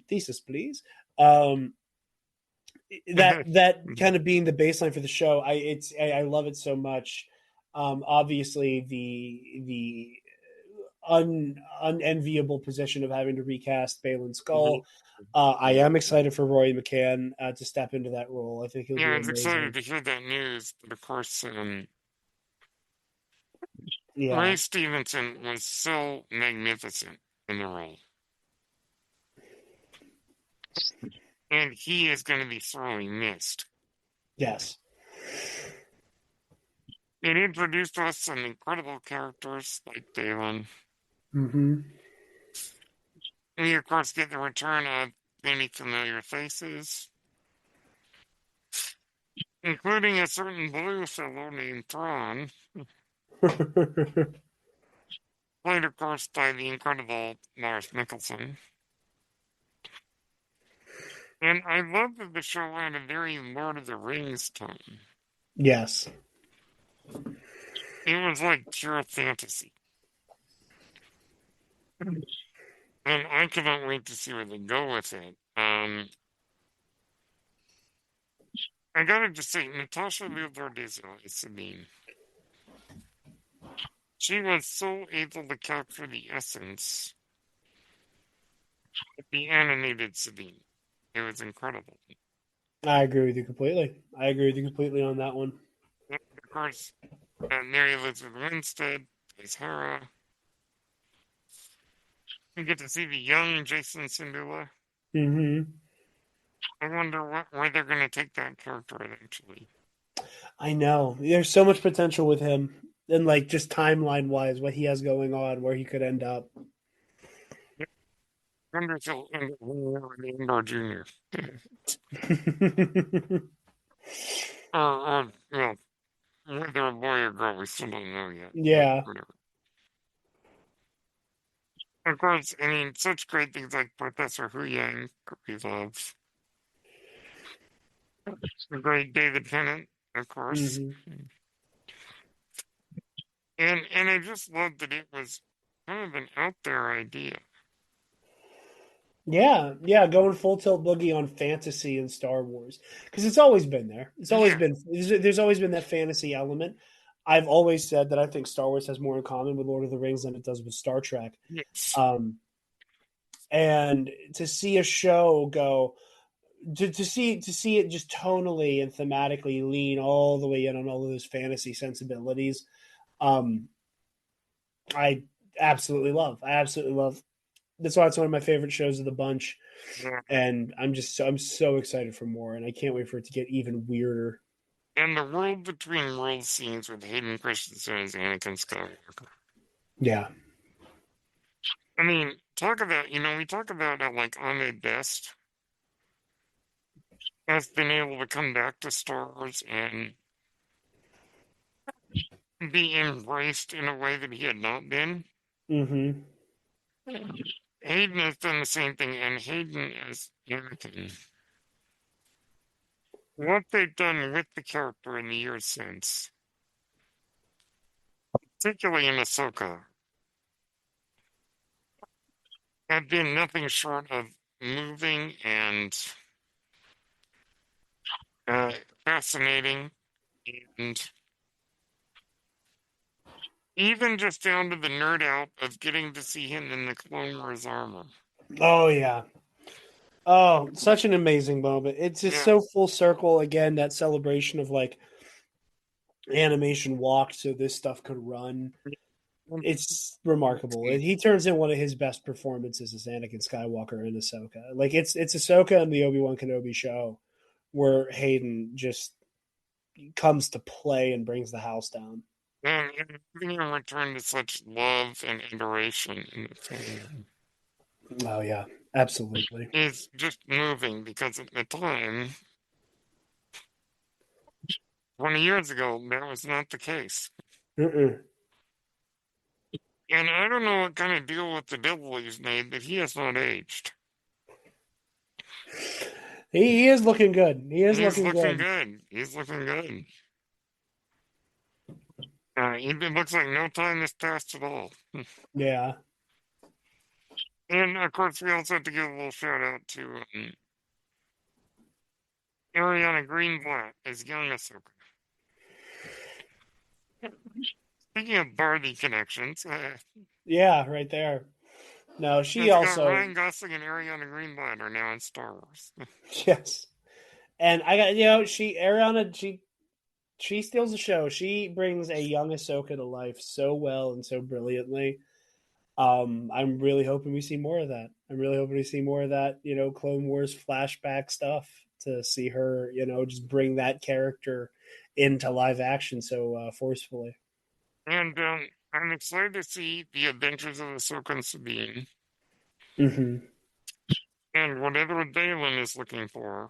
thesis, please, um, that kind of being the baseline for the show, I love it so much. Obviously, the unenviable position of having to recast Balin Skull. I am excited for Roy McCann to step into that role. I think he'll Yeah, do I was excited amazing. to hear that news, but of course, Yeah. Ray Stevenson was so magnificent in the role, and he is going to be sorely missed. Yes. It introduced us some incredible characters like Dalen. Mm-hmm. We, of course, get the return of many familiar faces, including a certain blue fellow named Thrawn, played, of course, by the incredible Lars Mikkelsen. And I love that the show had a very Lord of the Rings tone. Yes. It was like pure fantasy. And I cannot wait to see where they go with it. I gotta just say, Natasha Liu-Bordizzo is Sabine. She was so able to capture the essence of the animated Sabine. It was incredible. I agree with you completely. I agree with you completely on that one. And of course, Mary Elizabeth Winstead plays Hera. We get to see the young Jason Sindula. Mm-hmm. I wonder where they're going to take that character eventually. I know. There's so much potential with him. And like just timeline wise, what he has going on, where he could end up. I wonder if he'll end up hanging out with Andor Jr. Well, whether a boy or girl, we still don't know yet, but Yeah. whatever. Of course, I mean, such great things like Professor Hu Yang, we love. The great David Tennant, of course. Mm-hmm. And I just love that it was kind of an out there idea. Yeah, yeah, going full tilt boogie on fantasy and Star Wars because it's always been there. It's always Yeah, been there's always been that fantasy element. I've always said that I think Star Wars has more in common with Lord of the Rings than it does with Star Trek. yes. Um, and to see a show go to see it just tonally and thematically lean all the way in on all of those fantasy sensibilities, um, I absolutely love. I absolutely love. That's why it's one of my favorite shows of the bunch. Yeah. And I'm so excited for more, and I can't wait for it to get even weirder. And the world between world scenes with Hayden Christensen as Anakin Skywalker. Yeah. I mean, talk about, we talk about how, like, Ahmed Best has been able to come back to Star Wars and be embraced in a way that he had not been. Mm-hmm. Hayden has done the same thing, and Hayden as Anakin. What they've done with the character in the years since, particularly in Ahsoka, have been nothing short of moving and uh, fascinating, and even just down to the nerd out of getting to see him in the Clone Wars armor. Oh yeah. Oh, such an amazing moment. It's just Yeah, so full circle again, that celebration of like animation walked so this stuff could run. It's remarkable. He turns in one of his best performances as Anakin Skywalker in Ahsoka. Like it's Ahsoka and the Obi-Wan Kenobi show where Hayden just comes to play and brings the house down. and having him return to such love and adoration in the film Oh yeah, absolutely. is just moving because at the time, 20 years ago, that was not the case. Mm-mm. And I don't know what kind of deal with the devil he's made, but he has not aged. He is looking good. He is He's looking looking good. good. He's looking good. It looks like no time has passed at all. Yeah. And of course, we also have to give a little shout out to Ariana Greenblatt as young Ahsoka. Speaking of Barney connections, Yeah, right there. No, she it's got also Ryan Gosling and Ariana Greenblatt are now in Star Wars. yes. And I got she Ariana she steals the show. She brings a young Ahsoka to life so well and so brilliantly. I'm really hoping we see more of that. I'm really hoping we see more of that, Clone Wars flashback stuff to see her, just bring that character into live action so forcefully. And I'm excited to see the adventures of Ahsoka and Sabine Mm-hmm. and whatever Dalen is looking for.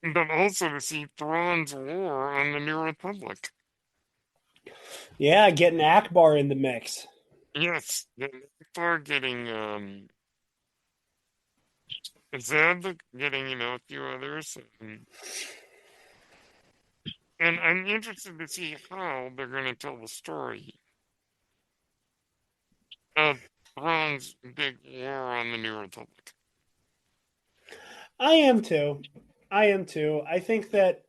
But also to see Thrawn's war on the New Republic. Yeah, getting Akbar in the mix. Yes, they're getting Zeb, getting a few others, and I'm interested to see how they're going to tell the story of Thrawn's big war on the New Republic. I am too. I am too. I think that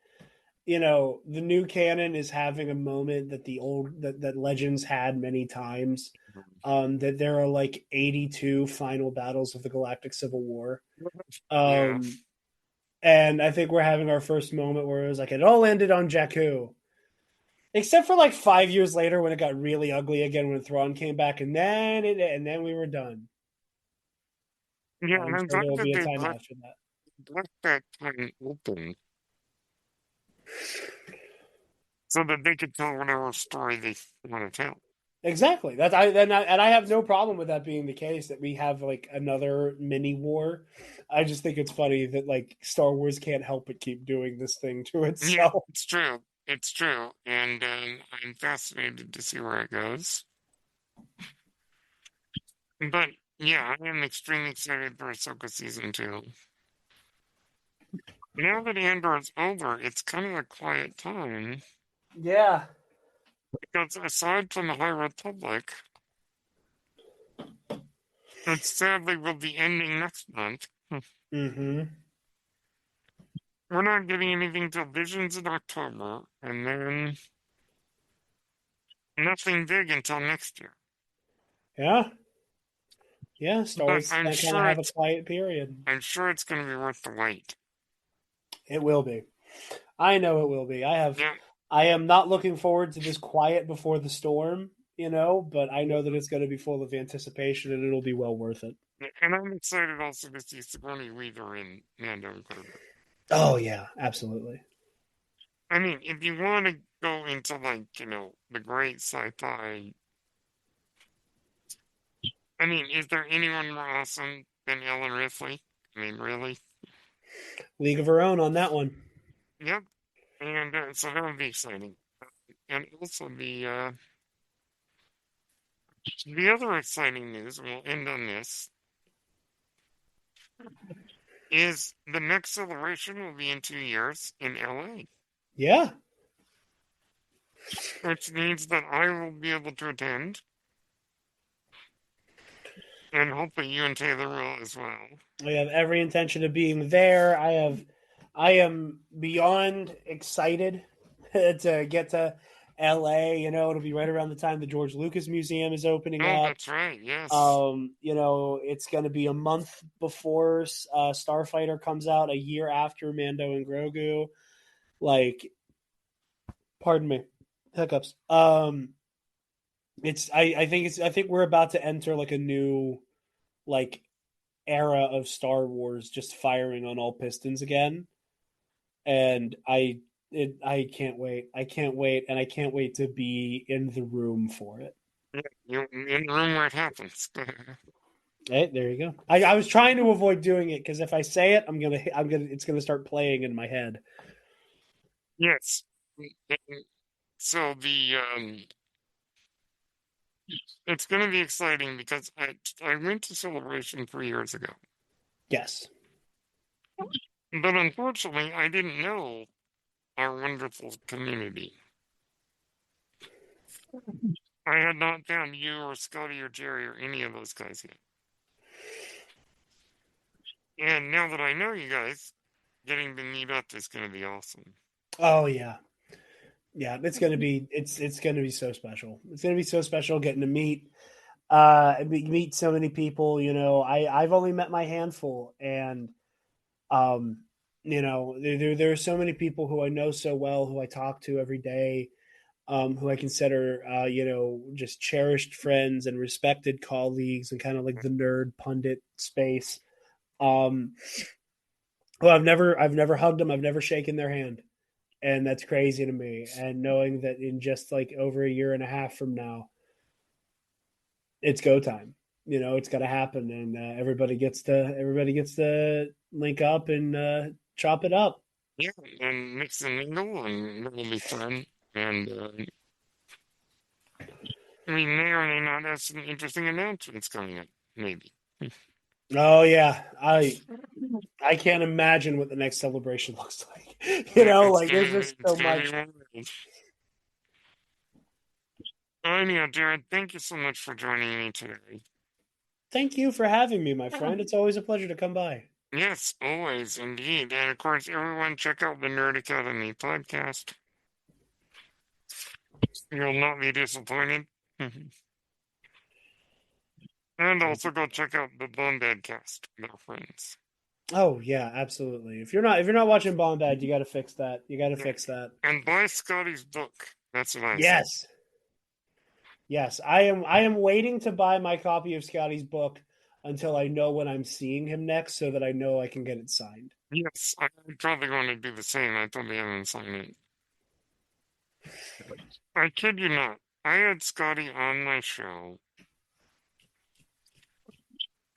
the new canon is having a moment that the old that Legends had many times. That there are like 82 final battles of the Galactic Civil War. Yeah, Um, and I think we're having our first moment where it was like it all ended on Jakku, except for like 5 years later when it got really ugly again when Thrawn came back, and then we were done. yeah, and I'm I'm sure glad there will that be a they time after that. left that time open so that they could tell whatever story they want to tell. Exactly. And I have no problem with that being the case. That we have like another mini war. I just think it's funny that like Star Wars can't help but keep doing this thing to Yeah, itself. it's true. It's true, and I'm fascinated to see where it goes. But yeah, I am extremely excited for Ahsoka season 2. Now that Andor is over, it's kind of a quiet time Yeah. because aside from the High Republic, which sadly will be ending next month, Mm-hmm. we're not getting anything till Visions in October, and then nothing big until next year. Yeah. Yeah. Star But Wars is gonna kind of have a quiet period. I'm sure it's going to be worth the wait. It will be. I know it will be. Yeah, I am not looking forward to this quiet before the storm, but I yeah, know that it's going to be full of anticipation and it'll be well worth it. yeah. And I'm excited also to see Sigourney Weaver in Mando and Grogu. Oh yeah, absolutely. I mean, if you want to go into like, the great sci-fi, I mean, is there anyone more awesome than Ellen Ripley? I mean, really? League of Her Own on that one. Yep. And so that would be exciting. And also the other exciting news, and we'll end on this, is the next celebration will be in 2 years in LA, Yeah. which means that I will be able to attend, and hopefully you and Taylor will as well. I have every intention of being there. I am beyond excited to get to LA. It'll be right around the time the George Lucas Museum is opening Oh, up. that's right. Yes. It's going to be a month before Starfighter comes out, a year after Mando and Grogu. Like, pardon me, hiccups. I think we're about to enter like a new like era of Star Wars just firing on all pistons again. And I can't wait. I can't wait, and I can't wait to be in the room for it. Yeah, you in the room where it happens. Hey, there you go. I was trying to avoid doing it because if I say it, it's gonna start playing in my head. Yes. And so it's going to be exciting because I went to Celebration 3 years ago, Yes. but unfortunately I didn't know our wonderful community. I had not found you or Scotty or Jerry or any of those guys yet. And now that I know you guys, getting to meet up is going to be awesome. Oh yeah, yeah. It's gonna be so special. It's gonna be so special getting to meet so many people. I've only met my handful, and um, there are so many people who I know so well, who I talk to every day, who I consider, just cherished friends and respected colleagues, and kind of like the nerd pundit space. Um, well, I've never hugged them. I've never shaken their hand, and that's crazy to me. And knowing that in just like over a year and a half from now, it's go time. It's got to happen, and everybody gets to link up and chop it up. Yeah, and mix and mingle, and it'll be fun. And we may or may not have some interesting announcements coming up, maybe. Oh yeah, I can't imagine what the next celebration looks like. Yeah, Like there's just it's so gonna be much. wild. Anyhow, Jared, thank you so much for joining me today. Thank you for having me, my friend. It's always a pleasure to come by. Yes, always, indeed. And of course, everyone check out the Nerd Academy podcast. You'll not be disappointed. And also go check out the Bombad cast, their friends. Oh yeah, absolutely. If you're not watching Bombad, you got to fix that. You got to Yeah. fix that. And buy Scotty's book. That's what I say. Yes, yes. I am waiting to buy my copy of Scotty's book until I know when I'm seeing him next, so that I know I can get it signed. Yes, I'm probably going to do the same. I probably haven't signed it. I kid you not. I had Scotty on my show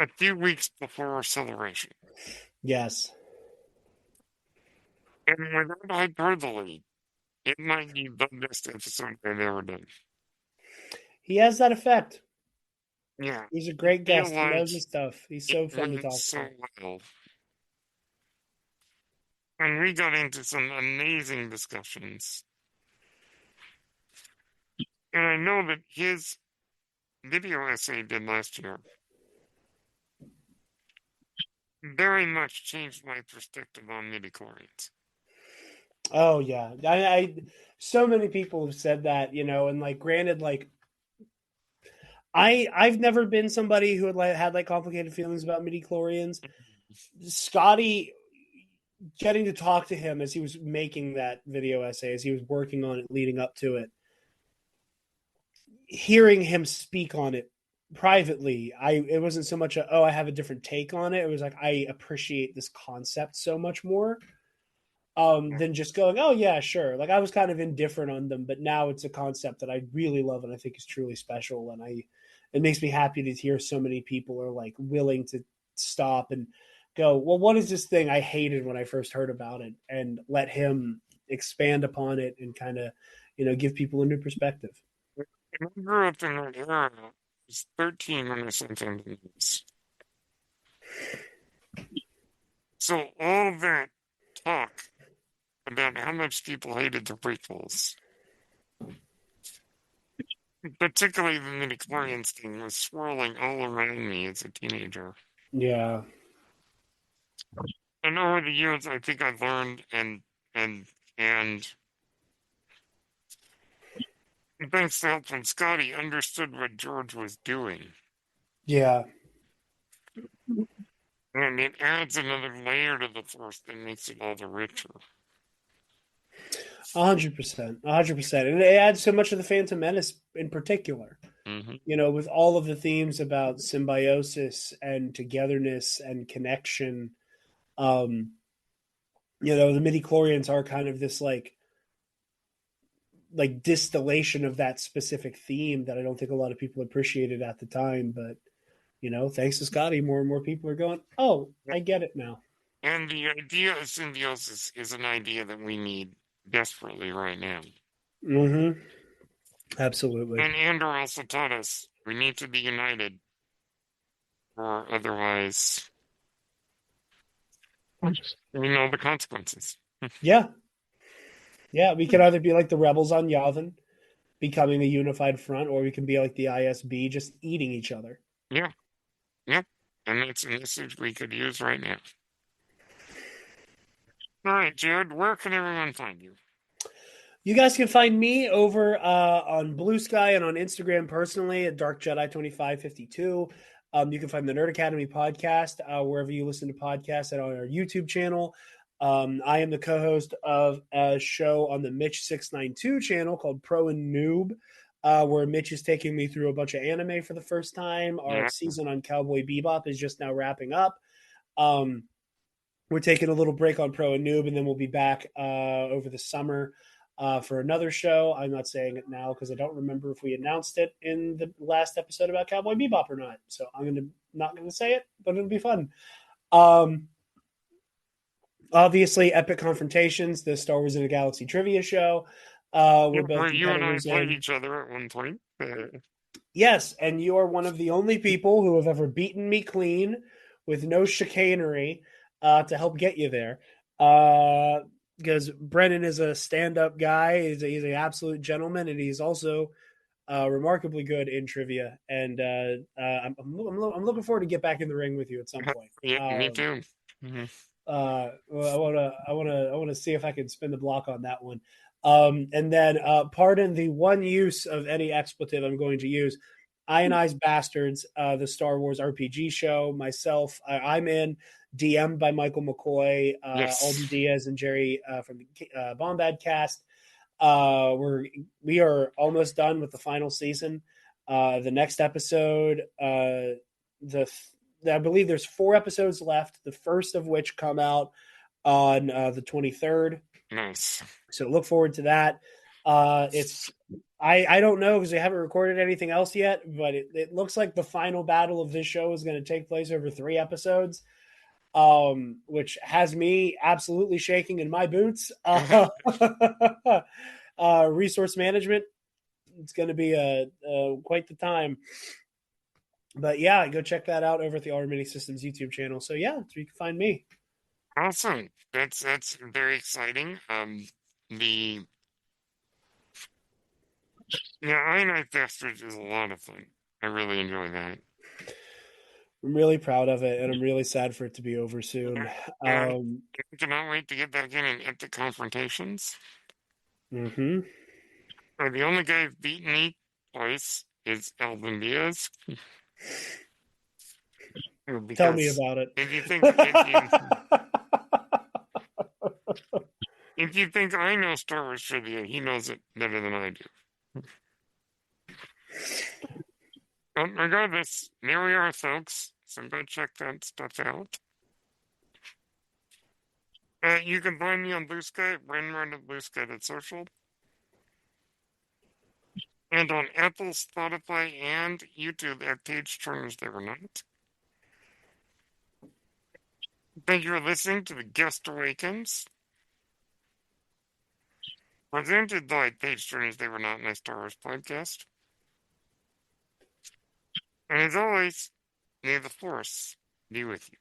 a few weeks before our celebration. Yes, And without hyperbole, it might be the best episode I've ever done. he has that effect. Yeah, He's a I great feel guest. He like knows his stuff. He's it so fun to went talk so to. well. And we got into some amazing discussions. And I know that his video essay he did last year very much changed my perspective on midichlorians. Oh yeah, so many people have said that, and like, granted, like I've never been somebody who had like complicated feelings about midichlorians. Scotty, getting to talk to him as he was making that video essay, as he was working on it leading up to it, hearing him speak on it privately, it wasn't so much I have a different take on it. It was like, I appreciate this concept so much more, than just going, oh yeah, sure. Like, I was kind of indifferent on them, but now it's a concept that I really love and I think is truly special. And it makes me happy to hear so many people are like willing to stop and go, well, what is this thing I hated when I first heard about it, and let him expand upon it and kind of, give people a new perspective. And I grew up in that era. I was 13 when I sent him the news. So all that talk about how much people hated the prequels, particularly the midichlorians thing, was swirling all around me as a teenager. Yeah. And over the years, I think I've learned and and thanks to help from Scotty, understood what George was doing. Yeah. And it adds another layer to the force that makes it all the richer. 100%. 100%. And it adds so much of the Phantom Menace in particular. Hmm. With all of the themes about symbiosis and togetherness and connection. The midichlorians are kind of this like distillation of that specific theme that I don't think a lot of people appreciated at the time. But thanks to Scotty, more and more people are going, oh, I get it now. And the idea of symbiosis is an idea that we need desperately right now. Mm-hmm. Absolutely. And Andor also taught us we need to be united, or otherwise we know the consequences. Yeah. Yeah. We could either be like the rebels on Yavin, becoming a unified front, or we can be like the ISB, just eating each other. Yeah, yeah. And that's a message we could use right now. All right, Jared, where can everyone find you? You guys can find me over on Blue Sky and on Instagram personally at Dark Jedi 2552. You can find the Nerd Academy podcast wherever you listen to podcasts and on our YouTube channel. I am the co-host of a show on the Mitch 692 channel called Pro and Noob, where Mitch is taking me through a bunch of anime for the first time. Our Yeah, season on Cowboy Bebop is just now wrapping up. Um, we're taking a little break on Pro and Noob, and then we'll be back over the summer for another show. I'm not saying it now because I don't remember if we announced it in the last episode about Cowboy Bebop or not. So not gonna say it, but it'll be fun. Um, Obviously, Epic Confrontations, the Star Wars in the Galaxy trivia show. We're both where you and I competitors played in. each other at one point. Yes, and you are one of the only people who have ever beaten me clean with no chicanery to help get you there. Because Brennan is a stand-up guy. He's an absolute gentleman, and he's also remarkably good in trivia. And I'm looking forward to get back in the ring with you at some point. Yeah, me too. Hmm. I want to see if I can spin the block on that one. And then, pardon the one use of any expletive I'm going to use. Ionized Bastards, the Star Wars RPG show. I'm in. DM'd by Michael McCoy, Alden Yes. Diaz, and Jerry from the Bombad cast. We are almost done with the final season. The next episode, the I believe there's 4 episodes left. The first of which come out on the 23rd. Nice. So look forward to that. It's I don't know because they haven't recorded anything else yet, but it looks like the final battle of this show is going to take place over 3 episodes, which has me absolutely shaking in my boots. Resource management, it's going to be quite the time. But yeah, go check that out over at the Mini Systems YouTube channel. So yeah, so you can find me. Awesome. That's very exciting. The Yeah, Iron Eye Bastards is a lot of fun. I really enjoy that. I'm really proud of it, and I'm really sad for it to be over Yeah, soon. and Um, I cannot wait to get back in and epic confrontations. hmm The only guy who's beaten me twice is Alvin Diaz. Tell me Because about it. if you think if you if you think I know Star Wars trivia, he knows it better than I do. But regardless, there we are, folks. So go check that stuff out. You can find me on Blue Sky, Renrun at BlueSky.social, and on Apple, Spotify, and YouTube at Page Turners They Were Not. Thank you for listening to the Guest Awakens, presented by Page Turners They Were Not, my Star Wars podcast. And as always, may the Force be with you.